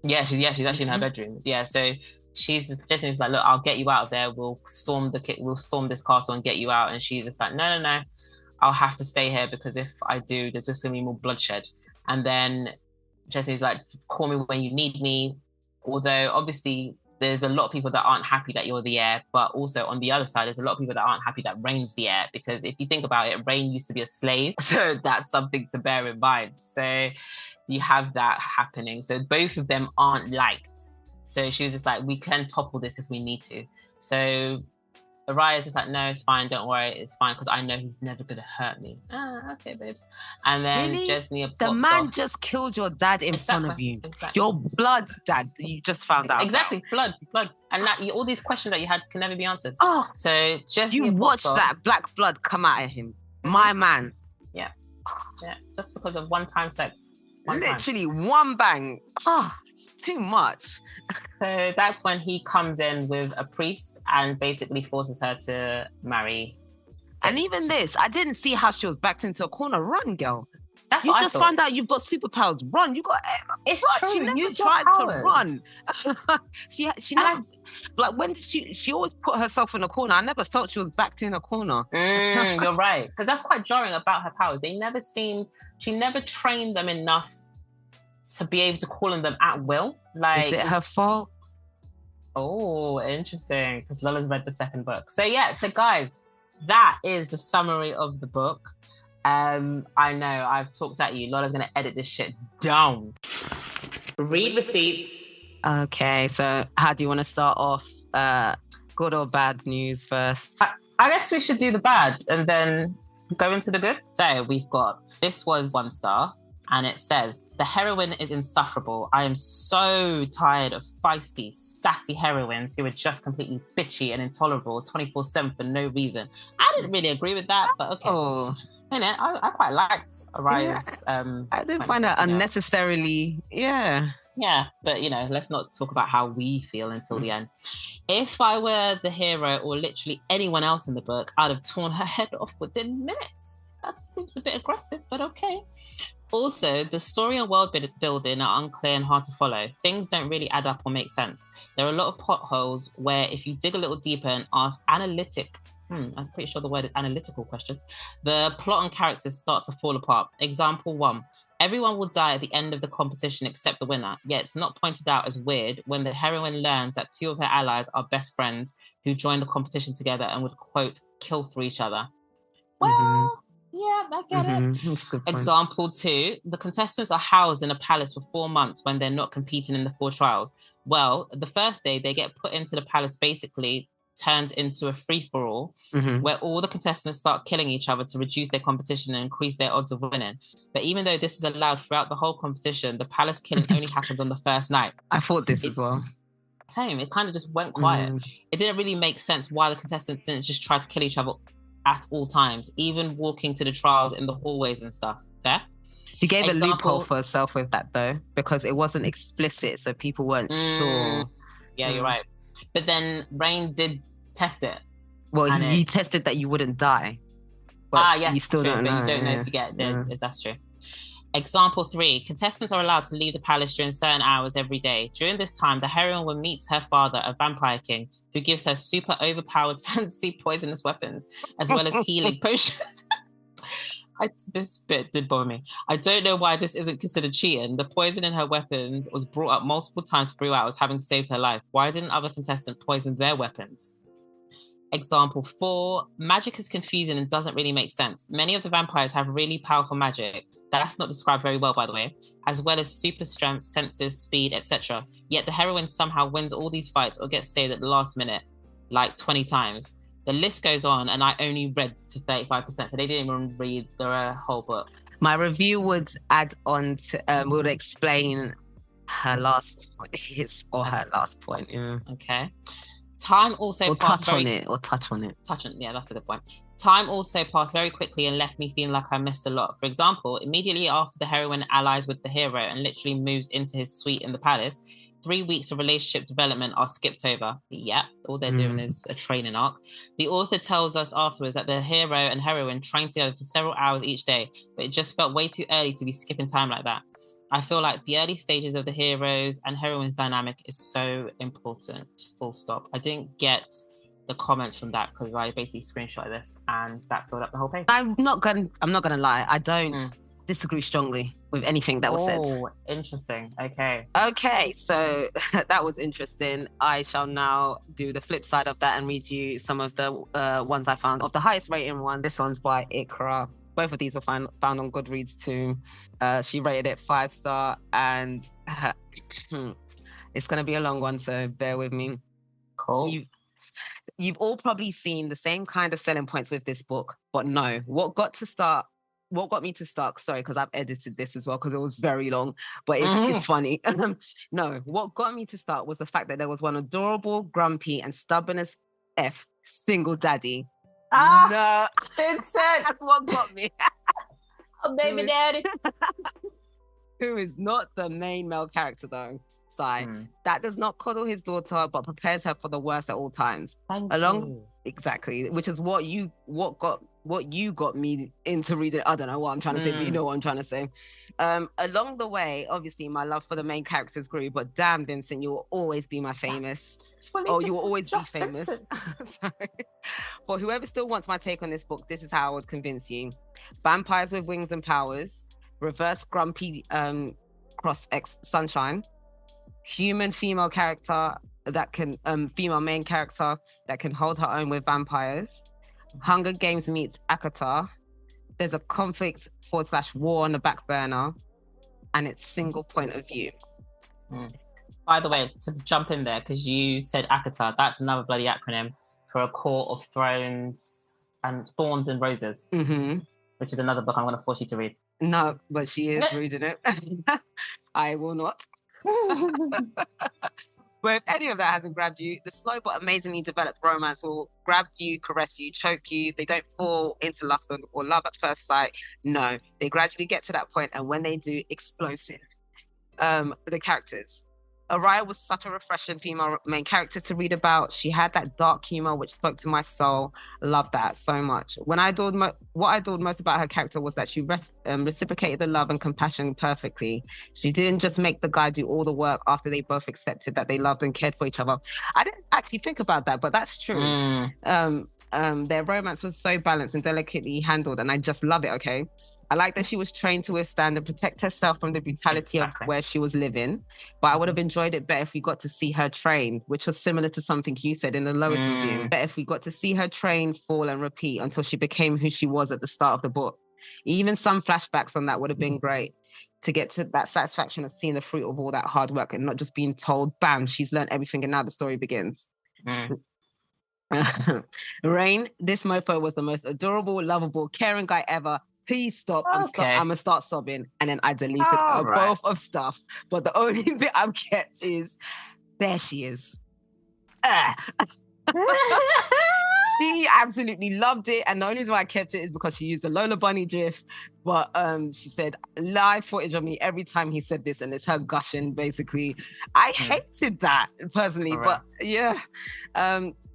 she's actually in her bedroom. So Jesse's like, look, I'll get you out of there, we'll storm this castle and get you out. And she's just like, no, I'll have to stay here, because if I do, there's just gonna be more bloodshed. And then Jesse's like, call me when you need me. Although obviously there's a lot of people that aren't happy that you're the heir, but also on the other side, there's a lot of people that aren't happy that Rain's the heir, because if you think about it, Rain used to be a slave, so that's something to bear in mind. So you have that happening. So both of them aren't liked. So she was just like, we can topple this if we need to. So Araya's just like, no, it's fine, don't worry, it's fine, because I know he's never going to hurt me. Okay, babes. And then really? Jesnia pops the man off. just killed your dad in front of you. Exactly. Your blood dad, you just found out. Exactly, blood. And that, all these questions that you had can never be answered. Oh, so Jesnia you watched that black blood come out of him. My man. Yeah, just because of one-time sex. Literally one bang. It's too much. So that's when he comes in with a priest and basically forces her to marry. And even this, I didn't see how she was backed into a corner. Run, girl. That's you what just found out you've got superpowers. Run. You got. It's run. true. She never Use tried your to run. she never, like, when she always put herself in a corner. I never felt she was backed in a corner. You're right, because that's quite jarring about her powers. She never trained them enough to be able to call on them at will. Like, is it her fault? Oh, interesting, because Lola's read the second book. So guys, that is the summary of the book. I know I've talked at you. Lola's gonna edit this shit down. Read receipts. Okay, so how do you want to start off? Good or bad news first? I guess we should do the bad and then go into the good. So we've got, this was 1 star. And it says, the heroine is insufferable. I am so tired of feisty, sassy heroines who are just completely bitchy and intolerable 24/7 for no reason. I didn't really agree with that, but okay. Oh. I quite liked Araya's... I didn't find that unnecessarily... Yeah. Yeah, but, let's not talk about how we feel until the end. If I were the hero or literally anyone else in the book, I'd have torn her head off within minutes. That seems a bit aggressive, but okay. Also, the story and world building are unclear and hard to follow. Things don't really add up or make sense. There are a lot of potholes where if you dig a little deeper and ask I'm pretty sure the word is analytical questions, the plot and characters start to fall apart. Example 1. Everyone will die at the end of the competition except the winner, yet it's not pointed out as weird when the heroine learns that 2 of her allies are best friends who joined the competition together and would, quote, kill for each other. Well... Yeah, I get it. That's a good point. Example 2, the contestants are housed in a palace for 4 months when they're not competing in the 4 trials. Well, the first day they get put into the palace, basically turned into a free-for-all, where all the contestants start killing each other to reduce their competition and increase their odds of winning. But even though this is allowed throughout the whole competition, the palace killing only happens on the first night. I thought this as well. Same, it kind of just went quiet. It didn't really make sense why the contestants didn't just try to kill each other at all times, even walking to the trials in the hallways and stuff. Fair? She gave a loophole for herself with that, though, because it wasn't explicit, so people weren't sure. Yeah, you're right. But then Rain did test it. Well, you tested that you wouldn't die. But yes, you still true, don't but know. You don't know if you get there. That's true. Example 3, contestants are allowed to leave the palace during certain hours every day. During this time, the heroine will meet her father, a vampire king, who gives her super overpowered fancy poisonous weapons, as well as healing potions. This bit did bother me. I don't know why this isn't considered cheating. The poison in her weapons was brought up multiple times throughout as having saved her life. Why didn't other contestants poison their weapons? Example 4, magic is confusing and doesn't really make sense. Many of the vampires have really powerful magic. That's not described very well, by the way, as well as super strength, senses, speed, etc. Yet the heroine somehow wins all these fights or gets saved at the last minute, like 20 times. The list goes on, and I only read to 35%, so they didn't even read the whole book. My review would add on to, would explain her last point, her last point. Yeah. Okay. Time also passed touch on it. Yeah, that's a good point. Time also passed very quickly and left me feeling like I missed a lot. For example, immediately after the heroine allies with the hero and literally moves into his suite in the palace, 3 weeks of relationship development are skipped over. Yeah, all they're doing is a training arc. The author tells us afterwards that the hero and heroine trained together for several hours each day, but it just felt way too early to be skipping time like that. I feel like the early stages of the heroes and heroines dynamic is so important, full stop. I didn't get the comments from that because I basically screenshotted this and that filled up the whole page. I'm not gonna lie. I don't disagree strongly with anything that was said. Oh, interesting. Okay, so that was interesting. I shall now do the flip side of that and read you some of the ones I found. Of the highest rating one, this one's by Ikra. Both of these were found on Goodreads too. She rated it 5-star, and it's going to be a long one, so bear with me. Cool. You've all probably seen the same kind of selling points with this book, but no. What got me to start, sorry, because I've edited this as well, because it was very long, but it's funny. No, what got me to start was the fact that there was one adorable, grumpy, and stubborn as F single daddy. No, Vincent! That's what got me. Oh, baby daddy. Who is not the main male character, though. That does not coddle his daughter, but prepares her for the worst at all times. Thank you. Exactly, which is what you got me into reading. I don't know what I'm trying to say, but you know what I'm trying to say. Along the way, obviously, my love for the main characters grew, but damn, Vincent, you will always be my famous. You will always be famous. Sorry. For whoever still wants my take on this book, this is how I would convince you. Vampires with wings and powers, reverse grumpy cross X sunshine, human female character that can female main character that can hold her own with vampires. Hunger Games meets Akatar. There's a conflict / war on the back burner, and it's single point of view. By the way, to jump in there, because you said Akatar, that's another bloody acronym for A Court of Thorns and Roses, which is another book I'm going to force you to read. No, but she is reading it. I will not. But if any of that hasn't grabbed you, the slow but amazingly developed romance will grab you, caress you, choke you. They don't fall into lust or love at first sight. No, they gradually get to that point, and when they do, explosive. The characters. Araya was such a refreshing female main character to read about. She had that dark humor which spoke to my soul. Loved that so much. What I adored most about her character was that she reciprocated the love and compassion perfectly. She didn't just make the guy do all the work after they both accepted that they loved and cared for each other. I didn't actually think about that, but that's true. Their romance was so balanced and delicately handled, and I just love it, okay? I like that she was trained to withstand and protect herself from the brutality of where she was living, but I would have enjoyed it better if we got to see her train, which was similar to something you said in the lowest review. Better if we got to see her train, fall and repeat until she became who she was at the start of the book. Even some flashbacks on that would have been great to get to that satisfaction of seeing the fruit of all that hard work and not just being told, bam, she's learned everything and now the story begins. Rain, this mofo was the most adorable, lovable, caring guy ever. Please stop. I'm going to start sobbing. And then I deleted both of stuff. But the only bit I've kept is, there she is. She absolutely loved it. And the only reason why I kept it is because she used the Lola Bunny gif. But she said, live footage of me every time he said this. And it's her gushing, basically. I hated that, personally. But yeah.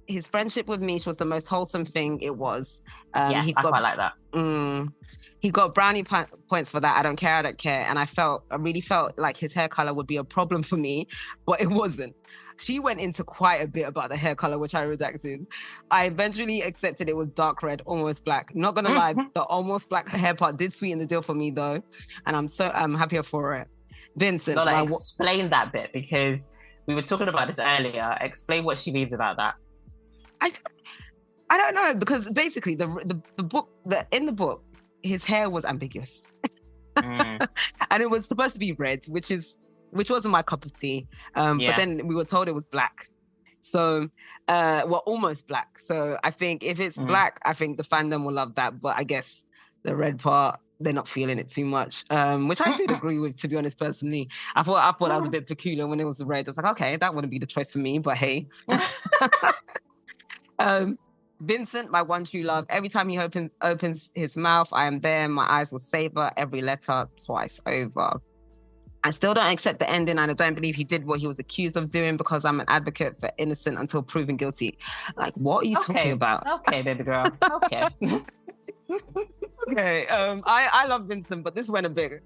His friendship with Mish was the most wholesome thing it was. I quite like that. He got brownie points for that. I don't care. And I really felt like his hair color would be a problem for me, but it wasn't. She went into quite a bit about the hair color, which I redacted. I eventually accepted it was dark red, almost black. Not gonna lie, the almost black hair part did sweeten the deal for me though. And I'm happier for it. Vincent. Lola, explain that bit, because we were talking about this earlier. Explain what she means about that. I don't know, because basically in the book, his hair was ambiguous. And it was supposed to be red, which wasn't my cup of tea. But then we were told it was black. So, almost black. So I think if it's black, I think the fandom will love that. But I guess the red part, they're not feeling it too much, which I did agree with, to be honest, personally. I thought that was a bit peculiar when it was red. I was like, okay, that wouldn't be the choice for me, but hey. Vincent, my one true love. Every time he opens his mouth, I am there. My eyes will savor every letter twice over. I still don't accept the ending, and I don't believe he did what he was accused of doing, because I'm an advocate for innocent until proven guilty. Like, what are you talking about? Okay, baby girl. Okay. Okay, I love Vincent, but this went a bit,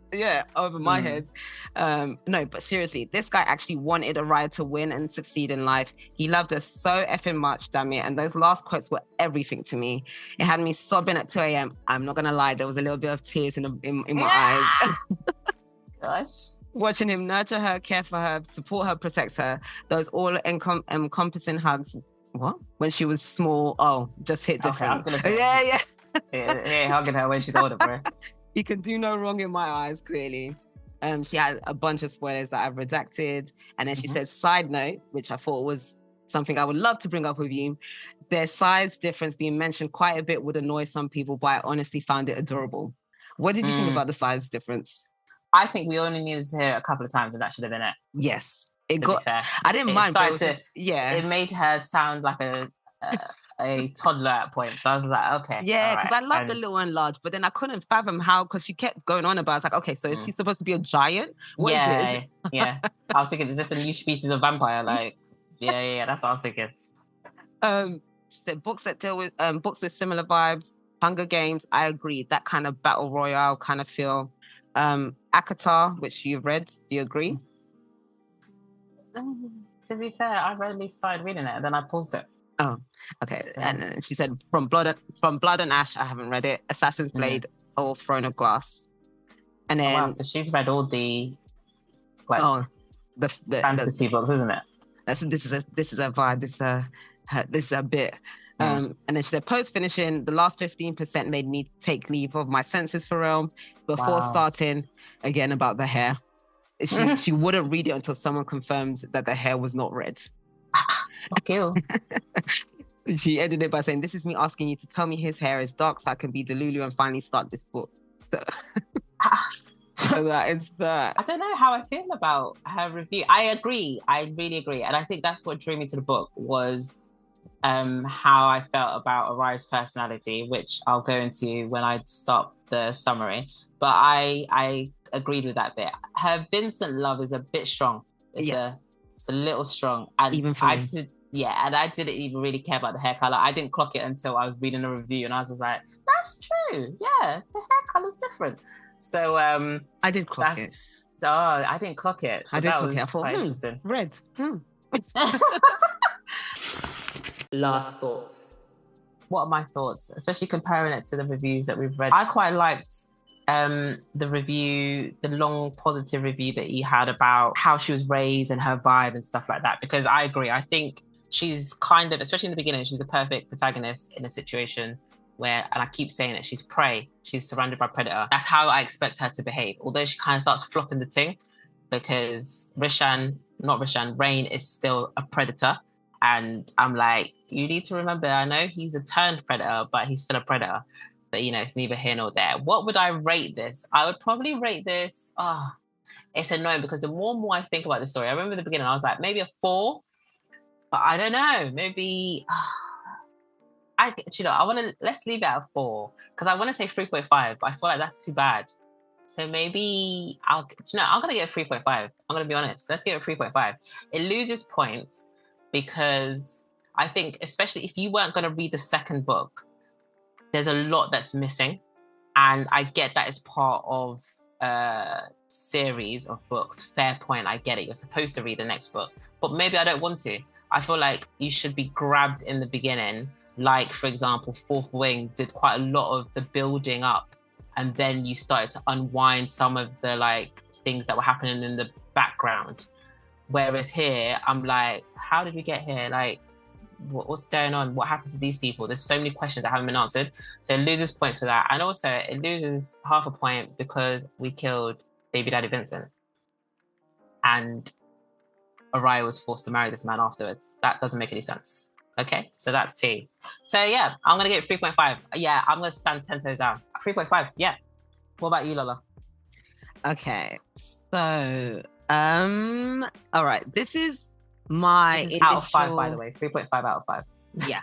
over my head. No, but seriously, this guy actually wanted Araya to win and succeed in life. He loved her so effing much, damn it. And those last quotes were everything to me. It had me sobbing at 2 a.m. I'm not gonna lie, there was a little bit of tears in my eyes. Gosh. Watching him nurture her, care for her, support her, protect her. Those all-encompassing hugs. What? When she was small, just hit different. Okay, I was gonna say. Yeah. Yeah, hugging her when she's older, bro. He can do no wrong in my eyes, clearly. She had a bunch of spoilers that I've redacted. And then she said, side note, which I thought was something I would love to bring up with you. Their size difference being mentioned quite a bit would annoy some people, but I honestly found it adorable. What did you think about the size difference? I think we only needed to hear it a couple of times, and that should have been it. Yes. To be fair. I didn't mind, but it made her sound like a toddler at points. So I was like, okay. Yeah, because I love the little and large, but then I couldn't fathom how, because she kept going on about it. I was like, okay, so is he supposed to be a giant? What is it? Yeah. I was thinking, is this a new species of vampire? Like, yeah, that's what I was thinking. She said books with similar vibes. Hunger Games, I agree. That kind of battle royale kind of feel. Akatar, which you've read, do you agree? To be fair, I rarely started reading it, and then I paused it. Oh, okay. So, and she said, from Blood and Ash, I haven't read it. Assassin's Blade or Throne of Glass. And then so she's read all the the fantasy books, isn't it? This is a vibe. This is a bit. And then she said, post finishing, the last 15% made me take leave of my senses for real. Before starting again about the hair. She wouldn't read it until someone confirms that the hair was not red. Okay. She ended it by saying, this is me asking you to tell me his hair is dark so I can be Delulu and finally start this book. So So that is that. I don't know how I feel about her review. I agree. I really agree. And I think that's what drew me to the book was how I felt about Arai's personality, which I'll go into when I start the summary. But I agreed with that bit. Her Vincent love is a bit strong. It's a little strong. And even for me. And I didn't even really care about the hair color. I didn't clock it until I was reading a review and I was just like, that's true. Yeah, the hair color's different. So I did clock it. Oh, I didn't clock it. So I did clock it. I thought, interesting. Red. Last thoughts. What are my thoughts? Especially comparing it to the reviews that we've read. I quite liked the review, the long positive review that he had about how she was raised and her vibe and stuff like that. Because I agree. I think she's kind of, especially in the beginning, she's a perfect protagonist in a situation where, and I keep saying it, she's prey. She's surrounded by predator. That's how I expect her to behave. Although she kind of starts flopping the ting because Rain is still a predator. And I'm like, you need to remember, I know he's a turned predator, but he's still a predator. But, it's neither here nor there. What would I rate this? I would probably rate this, it's annoying because the more and more I think about the story, I remember in the beginning, I was like, maybe a 4. But I don't know, maybe... let's leave it at 4 because I want to say 3.5, but I feel like that's too bad. So maybe I'm going to get a 3.5. I'm going to be honest. Let's give it 3.5. It loses points because I think, especially if you weren't going to read the second book, there's a lot that's missing. And I get that as part of a series of books. Fair point. I get it. You're supposed to read the next book, but maybe I don't want to. I feel like you should be grabbed in the beginning. Like, for example, Fourth Wing did quite a lot of the building up and then you started to unwind some of the things that were happening in the background. Whereas here, I'm like, how did we get here? What's going on? What happened to these people? There's so many questions that haven't been answered. So it loses points for that. And also it loses half a point because we killed Baby Daddy Vincent. And Araya was forced to marry this man afterwards. That doesn't make any sense. Okay, so that's T. So yeah, I'm going to give it 3.5. Yeah, I'm going to stand 10 toes down. 3.5, yeah. What about you, Lola? Okay, so, all right. This is my out of 5, by the way. 3.5 out of 5. Yeah.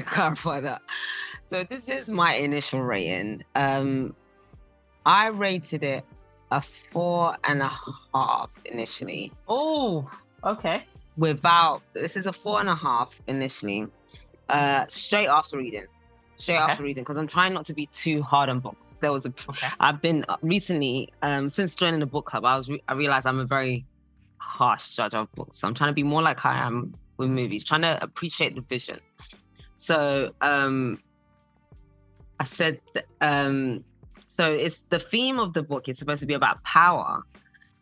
Clarify that. So this is my initial rating. I rated it a 4.5 initially. Oh, okay. This is a 4.5 initially, straight after reading, because I'm trying not to be too hard on books. I've been recently, since joining the book club, I realized I'm a very harsh judge of books. So I'm trying to be more like I am with movies, trying to appreciate the vision. So, I said, so it's the theme of the book is supposed to be about power.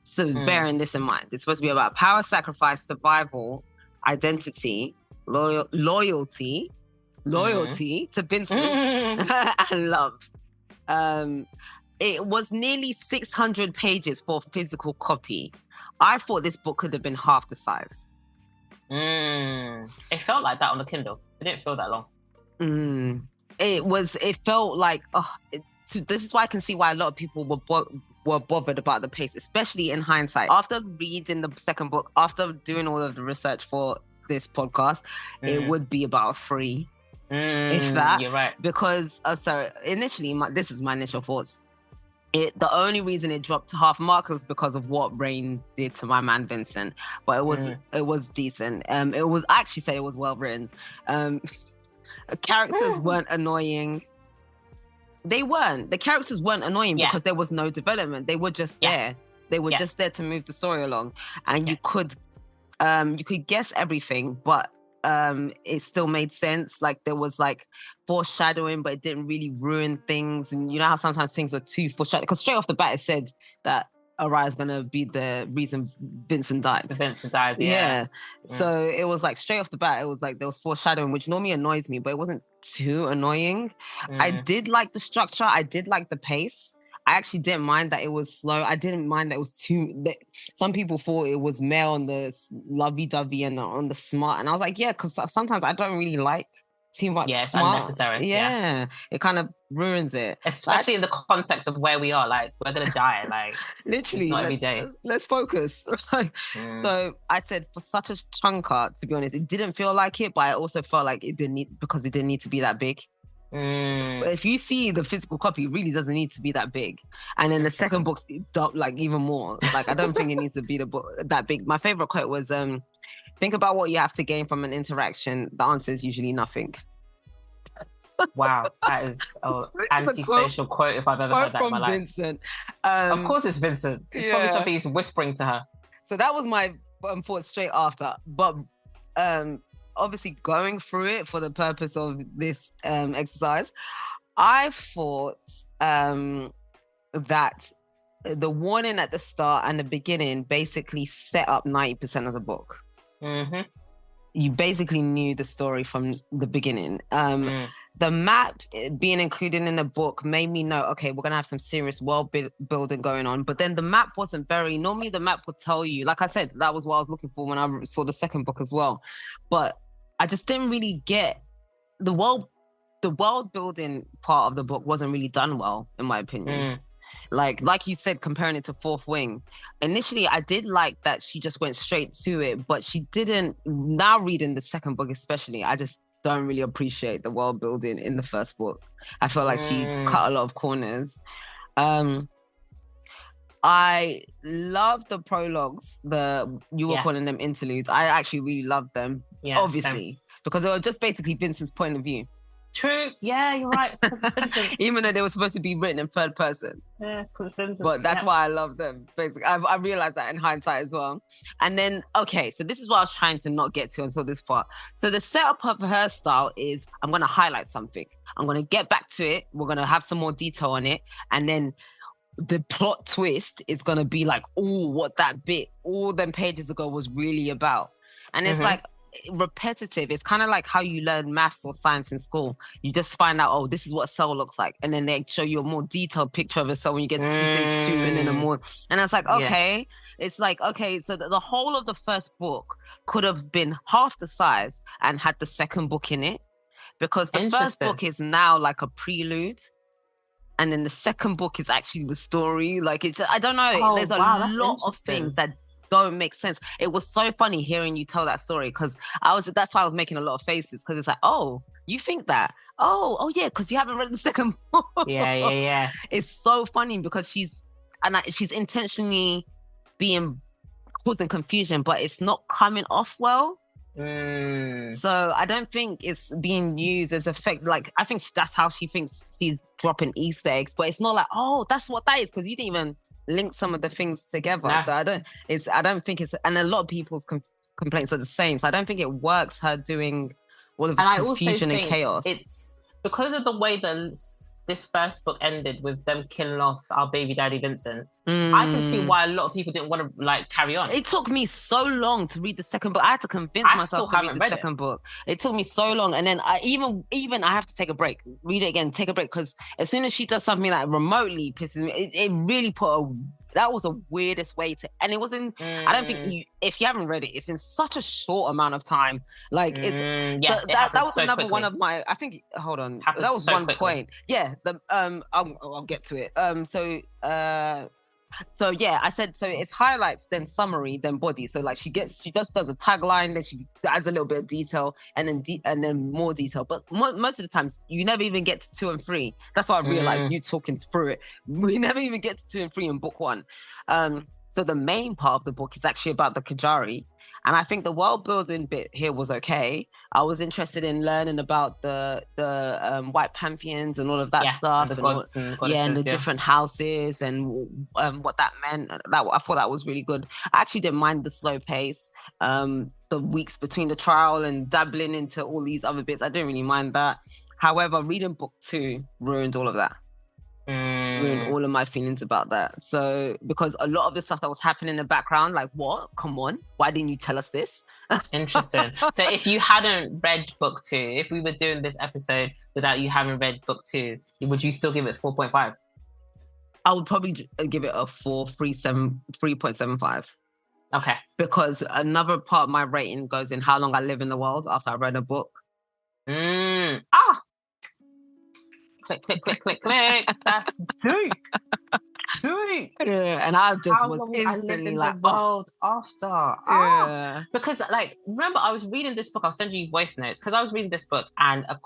So bearing this in mind, it's supposed to be about power, sacrifice, survival, identity, loyalty to Vincent, and love. It was nearly 600 pages for a physical copy. I thought this book could have been half the size. It felt like that on the Kindle. It didn't feel that long. It felt like, so this is why I can see why a lot of people were bothered about the pace, especially in hindsight. After reading the second book, after doing all of the research for this podcast, it would be about a 3, if that. You're right. Because, initially, this is my initial thoughts. The only reason it dropped to half mark was because of what Rain did to my man Vincent. But it was decent. It was actually say it was well written. Characters weren't annoying. They weren't. The characters weren't annoying because there was no development. They were just there. They were just there to move the story along, and you could guess everything, but it still made sense. Like there was foreshadowing, but it didn't really ruin things. And you know how sometimes things are too foreshadowed, because straight off the bat it said that Araya's gonna be the reason Vincent died. Vincent dies, yeah. So it was straight off the bat, it was there was foreshadowing, which normally annoys me, but it wasn't too annoying. I did like the structure. I did like the pace. I actually didn't mind that it was slow. I didn't mind that it was some people thought it was male on the lovey-dovey and on the smart. And I was like, yeah, because sometimes I don't really like too much. Yeah, it's smart. unnecessary. Yeah, it kind of ruins it, especially in the context of where we are. Like, we're gonna die. Like, literally, it's not every day. Let's focus. So I said, for such a chunker, to be honest, it didn't feel like it, but I also felt like it didn't need to be that big. If you see the physical copy, it really doesn't need to be that big. And then the second book, like, even more. Like, I don't think it needs to be that big. My favorite quote was, think about what you have to gain from an interaction. The answer is usually nothing. Wow, that is an antisocial quote if I've ever heard that in my life. Vincent. Of course it's Vincent. It's probably something he's whispering to her. So that was my thought straight after. But obviously going through it for the purpose of this exercise, I thought that the warning at the start and the beginning basically set up 90% of the book. Mm-hmm. You basically knew the story from the beginning. The map being included in the book made me know, okay, we're going to have some serious world building going on. But then the map wasn't normally the map would tell you, like I said, that was what I was looking for when I saw the second book as well. But I just didn't really get the world building part of the book wasn't really done well, in my opinion. Like you said, comparing it to Fourth Wing, initially I did like that she just went straight to it, but she didn't. Now reading the second book especially, I just don't really appreciate the world building in the first book. I felt like she cut a lot of corners. I love the prologues, you were calling them interludes. I actually really loved them, obviously, because they were just basically Vincent's point of view. True. Yeah, you're right. It's because it's Vincent. Even though they were supposed to be written in third person. Yeah, it's because it's Vincent. But that's why I love them. Basically, I realized that in hindsight as well. And then, okay, so this is what I was trying to not get to until this part. So the setup of her style is, I'm going to highlight something. I'm going to get back to it. We're going to have some more detail on it. And then the plot twist is going to be like, what that bit all them pages ago was really about. And it's like, repetitive. It's kind of like how you learn maths or science in school. You just find out, this is what a cell looks like, and then they show you a more detailed picture of a cell when you get to key stage 2, and then and it's like, okay, it's like, okay, so the whole of the first book could have been half the size and had the second book in it, because the first book is now like a prelude, and then the second book is actually the story. Like, it's, I don't know, there's a lot of things that don't make sense. It was so funny hearing you tell that story, because that's why I was making a lot of faces, because it's like, you think that? Oh yeah, because you haven't read the second book. Yeah. It's so funny because she's intentionally causing confusion, but it's not coming off well. So I don't think it's being used as effect. Like, I think that's how she thinks she's dropping Easter eggs, but it's not like, that's what that is, because you didn't even link some of the things together. So I don't think it's, and a lot of people's complaints are the same. So I don't think it works, her doing all of the confusion and chaos. It's because of the way that this first book ended with them killing off our baby daddy Vincent. I can see why a lot of people didn't want to like carry on. It took me so long to read the second book. I had to convince myself to read the second book. It took me so long, and then I even I have to take a break, read it again, take a break, because as soon as she does something that remotely pisses me, it really that was the weirdest way to, and it was in, I don't think if you haven't read it, it's in such a short amount of time. Like, it's, that was so another quickly. One of my, I think, hold on, that was so one quickly. Point. Yeah, I'll get to it. So yeah, I said, so it's highlights, then summary, then body. So like she just does a tagline, then she adds a little bit of detail, and then more detail. But most of the times you never even get to 2 and 3. That's why I realized you talking through it. We never even get to 2 and 3 in book 1. So the main part of the book is actually about the Kajari. And I think the world building bit here was okay. I was interested in learning about the white pantheons and all of that stuff, and the different houses and what that meant. I thought that was really good. I actually didn't mind the slow pace, the weeks between the trial and dabbling into all these other bits. I didn't really mind that. However, reading book 2 ruined all of that. Ruined all of my feelings about that. So, because a lot of the stuff that was happening in the background, like, what? Come on, why didn't you tell us this? Interesting. So if you hadn't read book 2, if we were doing this episode without you having read book 2, would you still give it 4.5? I would probably give it a 3.75. Okay. Because another part of my rating goes in how long I live in the world after I read a book. Ah! Click, click, click, click, click. That's deep. Deep. Yeah, and I just was instantly like, the world after. Yeah. Because, like, remember, I was reading this book. I'll send you voice notes because I was reading this book and a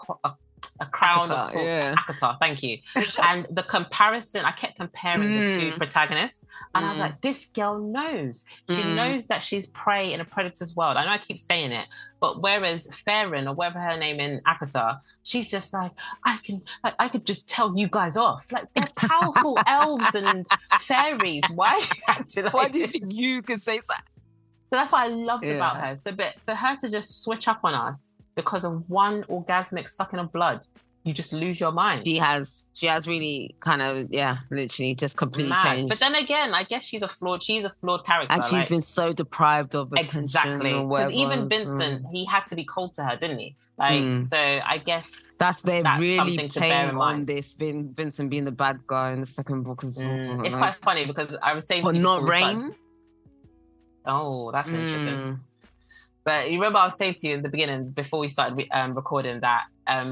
crown Akata, of thought. Yeah. Akata, thank you. And the comparison, I kept comparing the two protagonists, and I was like, this girl knows. She knows that she's prey in a predator's world. I know I keep saying it, but whereas Farron, or whatever her name in Akata, she's just like, I could just tell you guys off. Like, they're powerful elves and fairies. Why do you think you could say that? So that's what I loved about her. So, but for her to just switch up on us because of one orgasmic sucking of blood, you just lose your mind. She has really kind of, literally just completely changed. But then again, I guess she's a flawed character. And she's been so deprived of attention. Exactly. Because even Vincent, he had to be cold to her, didn't he? Like, so I guess that's really playing on this, Vincent being the bad guy in the second book as well. It's quite funny because I was saying but not Rain. Oh, that's interesting. But you remember I was saying to you in the beginning, before we started recording, that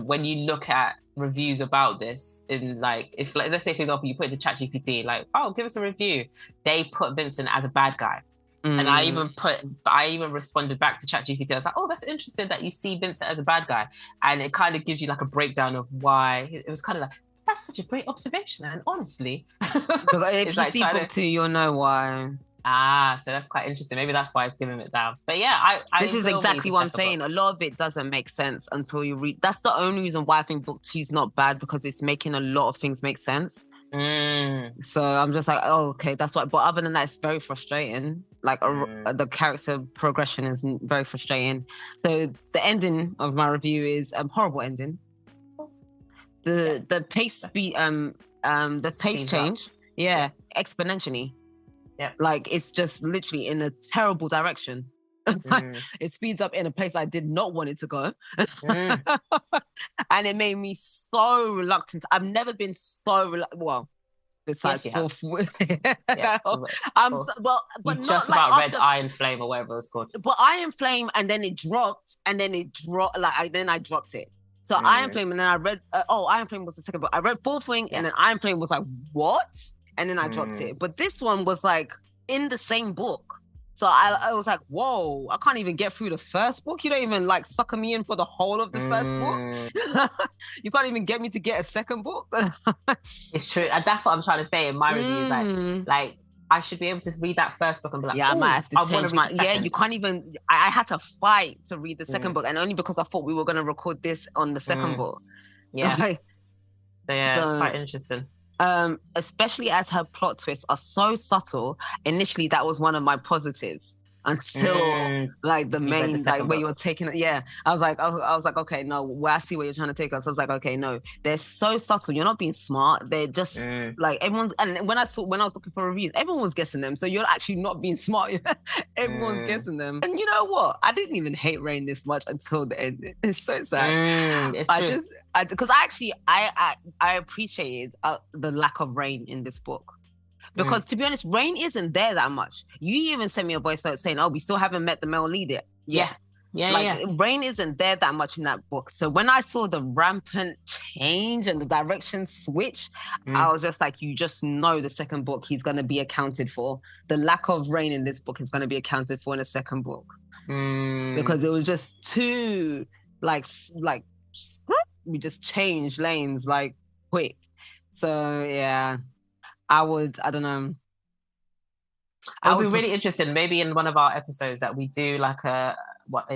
when you look at reviews about this, in like, if like, let's say for example you put it to ChatGPT, like, oh, give us a review, they put Vincent as a bad guy. And I even responded back to ChatGPT. I was like, oh, that's interesting that you see Vincent as a bad guy. And it kind of gives you like a breakdown of why. It was kind of like, that's such a great observation. And honestly, if you see book 2, you'll know why. So that's quite interesting. Maybe that's why it's giving it down. But yeah, this is exactly what I'm saying. A lot of it doesn't make sense until you read. That's the only reason why I think book 2 is not bad, because it's making a lot of things make sense. So I'm just like, oh, okay, that's why. But other than that, it's very frustrating. Like the character progression is very frustrating. So the ending of my review is horrible ending. The pace speed the pace change, exponentially. Yeah. Like, it's just literally in a terrible direction. It speeds up in a place I did not want it to go. And it made me so reluctant. I've never been so reluctant. Besides fourth. But just not about like Red Iron Flame or whatever it's called. But Iron Flame, and then it dropped, then I dropped it. So Iron Flame, and then I read, Iron Flame was the second book. I read Fourth Wing, and then Iron Flame was like, what? And then I dropped it. But this one was like in the same book. So I was like, whoa, I can't even get through the first book. You don't even like sucker me in for the whole of the first book. You can't even get me to get a second book. It's true. And that's what I'm trying to say in my reviews. Like I should be able to read that first book and be like, I might have to change my... Yeah, you can't even... I had to fight to read the second book, and only because I thought we were going to record this on the second book. Yeah. It's quite interesting. Especially as her plot twists are so subtle. Initially, that was one of my positives until like the main, like where you're taking it. Yeah, I was like, okay, no, where I see where you're trying to take us. I was like, okay, no, they're so subtle. You're not being smart. They're just like everyone's. And when I was looking for reviews, everyone was guessing them. So you're actually not being smart. Everyone's guessing them. And you know what? I didn't even hate Rain this much until the end. It's so sad. Because I appreciated the lack of Rain in this book. Because to be honest, Rain isn't there that much. You even sent me a voice note saying, oh, we still haven't met the male lead yet. Yeah. Rain isn't there that much in that book. So when I saw the rampant change and the direction switch, I was just like, you just know the second book he's going to be accounted for. The lack of Rain in this book is going to be accounted for in the second book. Because it was just too, like, we just changed lanes, like, quick. So, yeah. I don't know. I'll be really interested, maybe in one of our episodes that we do like where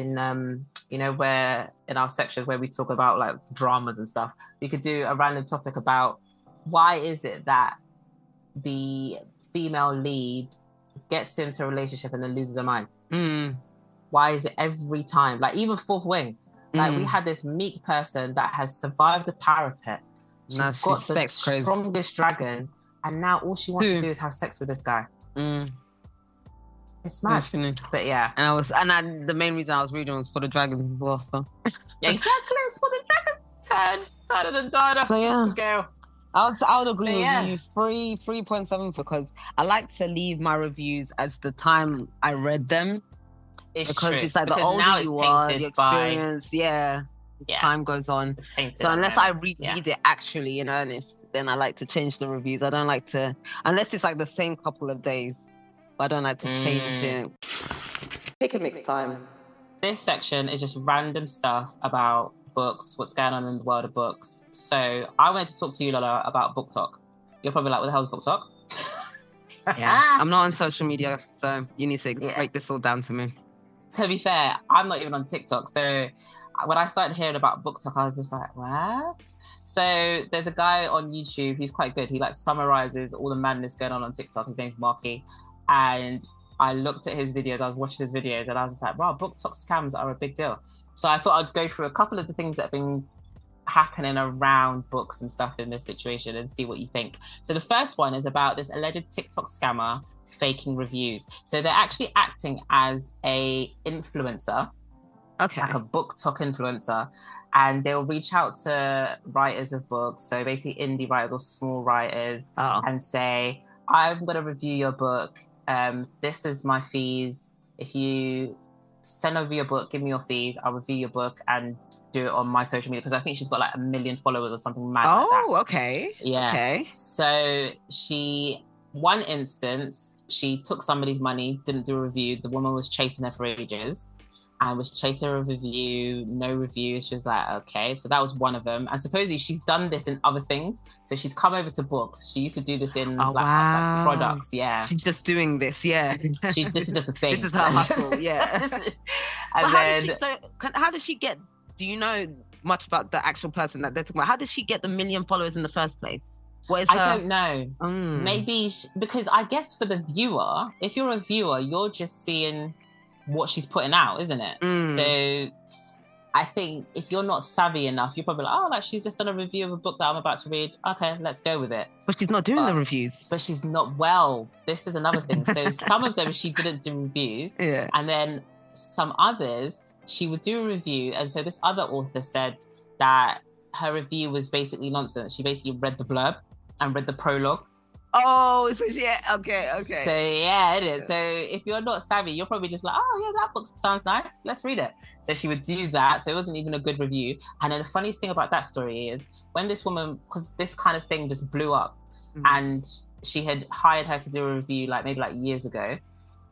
in our sections where we talk about like dramas and stuff, we could do a random topic about why is it that the female lead gets into a relationship and then loses her mind. Why is it every time? Like even Fourth Wing, like we had this meek person that has survived the parapet. She's got the strongest dragon. And now all she wants to do is have sex with this guy. It's mad. But yeah. And the main reason I was reading was for the dragons as well. So yeah, exactly. It's for the dragons. Turn. So yeah. Girl. I would agree with you. 3.7 because I like to leave my reviews as the time I read them. It's because true. It's like the older you are, the experience. time goes on. So unless I read it actually in earnest, then I like to change the reviews. I don't like to, unless it's like the same couple of days, but I don't like to change it. Pick a mix time. This section is just random stuff about books, what's going on in the world of books. So I wanted to talk to you, Lola, about Booktok. You're probably like, what the hell is Booktok? Yeah, I'm not on social media, so you need to break this all down to me. To be fair, I'm not even on TikTok. So when I started hearing about Booktok, I was just like, what? So there's a guy on YouTube, he's quite good. He like summarizes all the madness going on TikTok. His name's Marky. And I looked at his videos, I was watching his videos, and I was just like, wow, Booktok scams are a big deal. So I thought I'd go through a couple of the things that have been happening around books and stuff in this situation and see what you think. So the first one is about this alleged TikTok scammer faking reviews. So they're actually acting as a influencer, like a Booktok influencer, and they'll reach out to writers of books, so basically indie writers or small writers, and say, I'm going to review your book. This is my fees. If you send over your book, give me your fees, I'll review your book and do it on my social media, because I think she's got like 1 million followers or something mad like that. Okay. Yeah. Okay. So one instance, she took somebody's money, didn't do a review. The woman was chasing her for ages and was chasing her a review, no review. She was like, okay. So that was one of them. And supposedly she's done this in other things. So she's come over to books. She used to do this in like products. Yeah. She's just doing this. Yeah. This is just a thing. This is her hustle. Yeah. How does she get, do you know much about the actual person that they're talking about? How did she get the 1 million followers in the first place? What is her... I don't know. Maybe because I guess for the viewer, if you're a viewer, you're just seeing what she's putting out, isn't it? So I think if you're not savvy enough, you're probably like, oh, like she's just done a review of a book that I'm about to read. Okay, let's go with it. But she's not doing the reviews. But she's not, well, this is another thing. So some of them she didn't do reviews. Yeah. And then some others, she would do a review. And so this other author said that her review was basically nonsense. She basically read the blurb and read the prologue. Oh, so okay. So yeah, it is. So if you're not savvy, you're probably just like, oh yeah, that book sounds nice, let's read it. So she would do that. So it wasn't even a good review. And then the funniest thing about that story is when this woman, because this kind of thing just blew up, and she had hired her to do a review maybe years ago.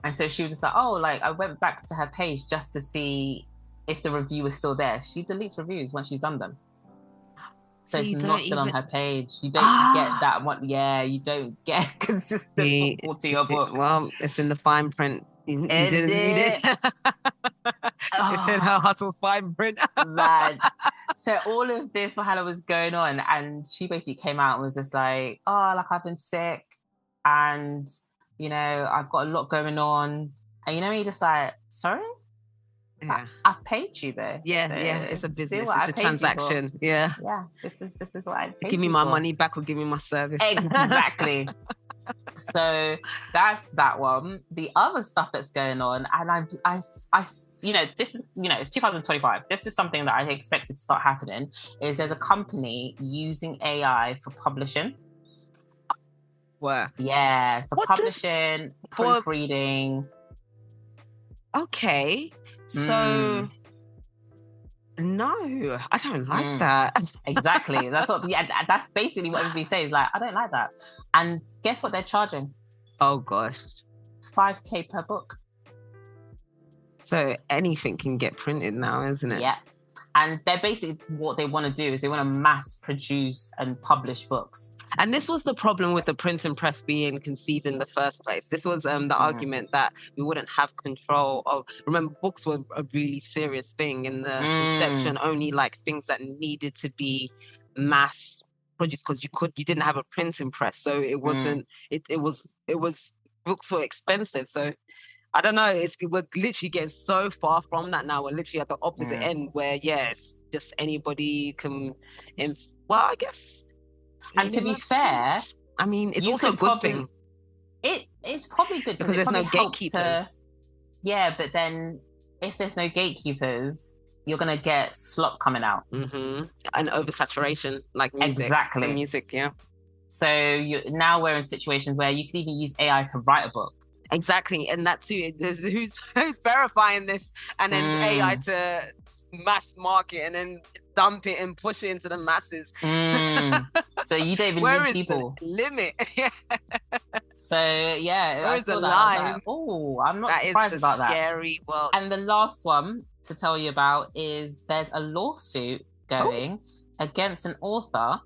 And so she was just like, oh, like I went back to her page just to see if the review was still there. She deletes reviews once she's done them. So it's not still on her page. You don't get that one. Yeah, you don't get consistent support to your book. Well, it's in the fine print. You didn't need it. It's in her hustle's fine print. Man. So all of this while was going on, and she basically came out and was just like, oh, like I've been sick and, you know, I've got a lot going on. And you know, you're just like, sorry? Yeah. I paid you though. Yeah, so it's a business. It's a transaction. Yeah. This is what I paid. Give me my money back or give me my service. Exactly. So that's that one. The other stuff that's going on, and I you know, this is, you know, it's 2025. This is something that I expected to start happening. Is there's a company using AI for publishing. Where? Yeah, for publishing, proofreading. Okay. So, no, I don't like that. Exactly. That's basically what everybody says. Like, I don't like that. And guess what they're charging? Oh gosh, $5,000 per book. So anything can get printed now, isn't it? Yeah. And they're basically, what they want to do is they want to mass produce and publish books. And this was the problem with the printing press being conceived in the first place. This was the argument that we wouldn't have control of. Remember, books were a really serious thing in the inception, only like things that needed to be mass produced because you didn't have a printing press. So it wasn't, it was, books were expensive. So I don't know, we're literally getting so far from that now. We're literally at the opposite end where, yes, just anybody can, well, I guess. And to be fair, I mean, it's also a good thing. It's probably good because there's no gatekeepers. Yeah, but then if there's no gatekeepers, you're going to get slop coming out. Mm-hmm. And oversaturation, like music. Exactly. The music, yeah. So now we're in situations where you can even use AI to write a book. Exactly, and that too. Who's verifying this, and then AI to mass market, and then dump it and push it into the masses. So you don't even Where need is people. the limit? So yeah, I saw that. I was like, oh, I'm not surprised about that. Scary world. And the last one to tell you about is there's a lawsuit going against an author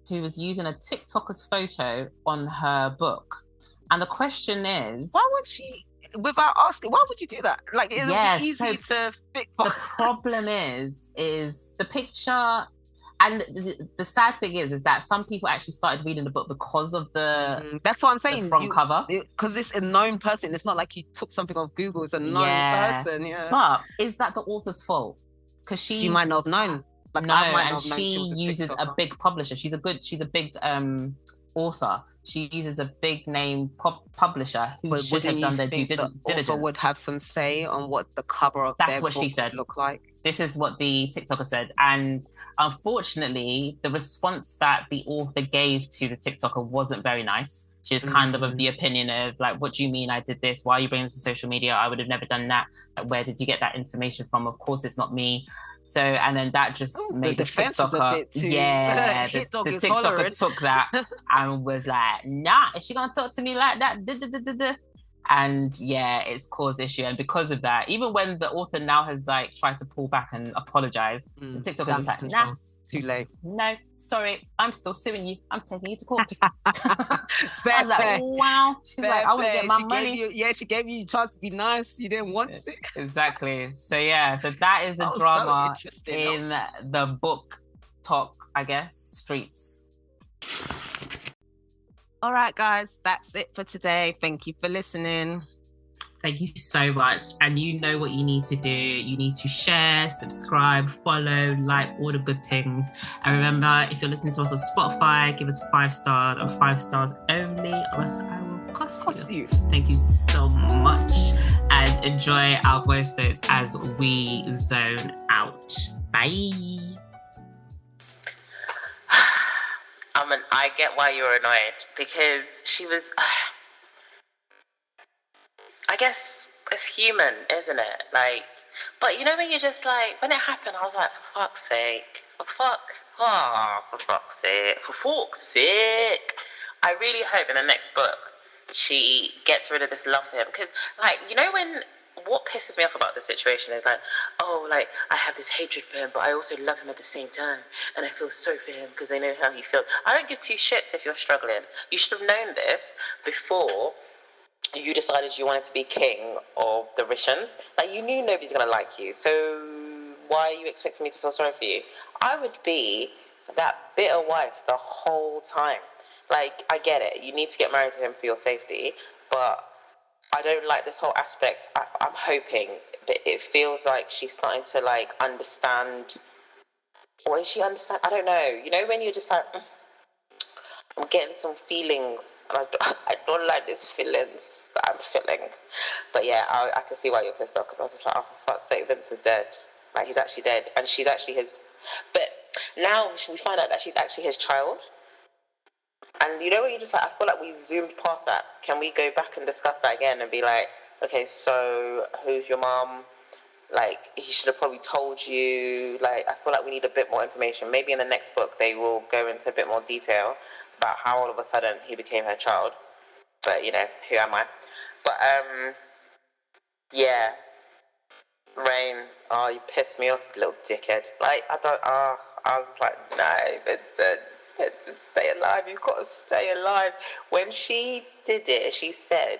who was using a TikToker's photo on her book. And the question is, why would she, without asking, why would you do that? Like, it would be easy to fix. The problem is the picture. And the sad thing is that some people actually started reading the book because of the that's what I'm saying, the front cover. Because it's a known person. It's not like you took something off Google. It's a known person. Yeah. But is that the author's fault? Because she might not have known. Like, no, and she uses a big publisher. She's a big author. She uses a big name publisher who should have done their due diligence. Author would have some say on what the cover of that's what she said look like. This is what the TikToker said, and unfortunately, the response that the author gave to the TikToker wasn't very nice. She was kind of the opinion of like, what do you mean I did this? Why are you bringing this to social media? I would have never done that. Like, where did you get that information from? Of course, it's not me. So, and then that just made the TikToker, the TikToker took that and was like, nah, is she gonna talk to me like that? And yeah, it's caused issue. And because of that, even when the author now has like tried to pull back and apologize, the TikToker is just like, nah, too late. No, sorry, I'm still suing you. I'm taking you to court. I was like, wow. She's like, I want to get my money. She gave you a chance to be nice. You didn't want to. Exactly. So yeah, so that is the drama in the Booktok, I guess, streets. All right, guys, that's it for today. Thank you for listening. Thank you so much. And you know what you need to do. You need to share, subscribe, follow, like, all the good things. And remember, if you're listening to us on Spotify, give us 5 stars and 5 stars only, or else I will cuss you. Thank you so much. And enjoy our voice notes as we zone out. Bye. I get why you're annoyed, because she was... I guess it's human, isn't it? Like, but you know when you're just like, when it happened, I was like, for fuck's sake, for fuck's sake. I really hope in the next book she gets rid of this love for him, because like, you know when, what pisses me off about this situation is like, oh, like, I have this hatred for him, but I also love him at the same time, and I feel sorry for him because I know how he feels. I don't give 2 shits if you're struggling. You should have known this before you decided you wanted to be king of the Rishans. Like, you knew nobody's going to like you, so why are you expecting me to feel sorry for you? I would be that bitter wife the whole time. Like, I get it. You need to get married to him for your safety, but I don't like this whole aspect. I'm hoping that it feels like she's starting to, like, understand. Or is she understand? I don't know. You know, when you're just like... I'm getting some feelings, and I don't like these feelings that I'm feeling. But yeah, I can see why you're pissed off, because I was just like, oh, for fuck's sake, Vince is dead. Like, he's actually dead, and she's actually his... But now we find out that she's actually his child. And you know what, you're just like, I feel like we zoomed past that. Can we go back and discuss that again and be like, okay, so who's your mom? Like, he should have probably told you. Like, I feel like we need a bit more information. Maybe in the next book they will go into a bit more detail about how all of a sudden he became her child. But, you know, who am I? But, yeah. Rain, oh, you pissed me off, little dickhead. Like, I was like, no, Vincent, stay alive. You've got to stay alive. When she did it, she said,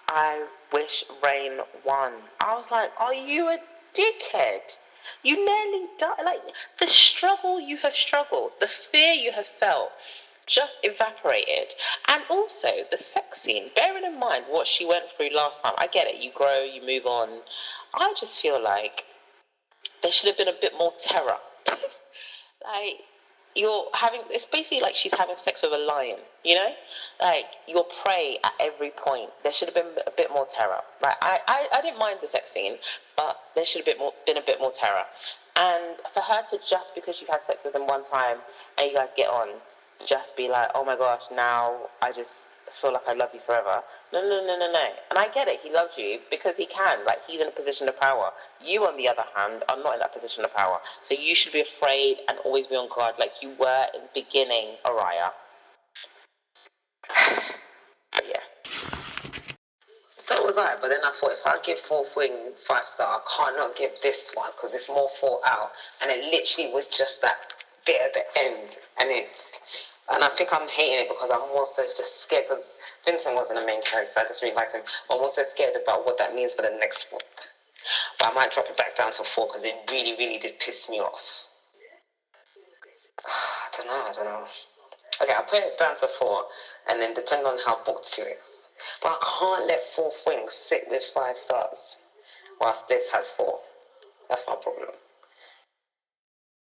I wish Rain won. I was like, are you a dickhead? You nearly died. Like, the struggle you have struggled, the fear you have felt, just evaporated. And also, the sex scene, bearing in mind what she went through last time, I get it, you grow, you move on. I just feel like there should have been a bit more terror. Like, it's basically like she's having sex with a lion, you know? Like, you're prey at every point. There should have been a bit more terror. Like, I didn't mind the sex scene, but there should have been a bit more terror. And for her to, just because you've had sex with him one time and you guys get on, just be like, oh my gosh, now I just feel like I love you forever. No. And I get it, he loves you because he can. Like, he's in a position of power. You, on the other hand, are not in that position of power. So you should be afraid and always be on guard like you were in the beginning, Araya. But yeah. So it was like, but then I thought if I give Fourth Wing 5-star, I can't not give this one because it's more thought out. And it literally was just that bit at the end. And I think I'm hating it because I'm also just scared because Vincent wasn't a main character. I just really liked him. But I'm also scared about what that means for the next book. But I might drop it back down to 4 because it really, really did piss me off. I don't know. Okay, I'll put it down to 4 and then depending on how book 2 is. But I can't let Fourth Wing sit with 5 stars whilst this has 4. That's my problem.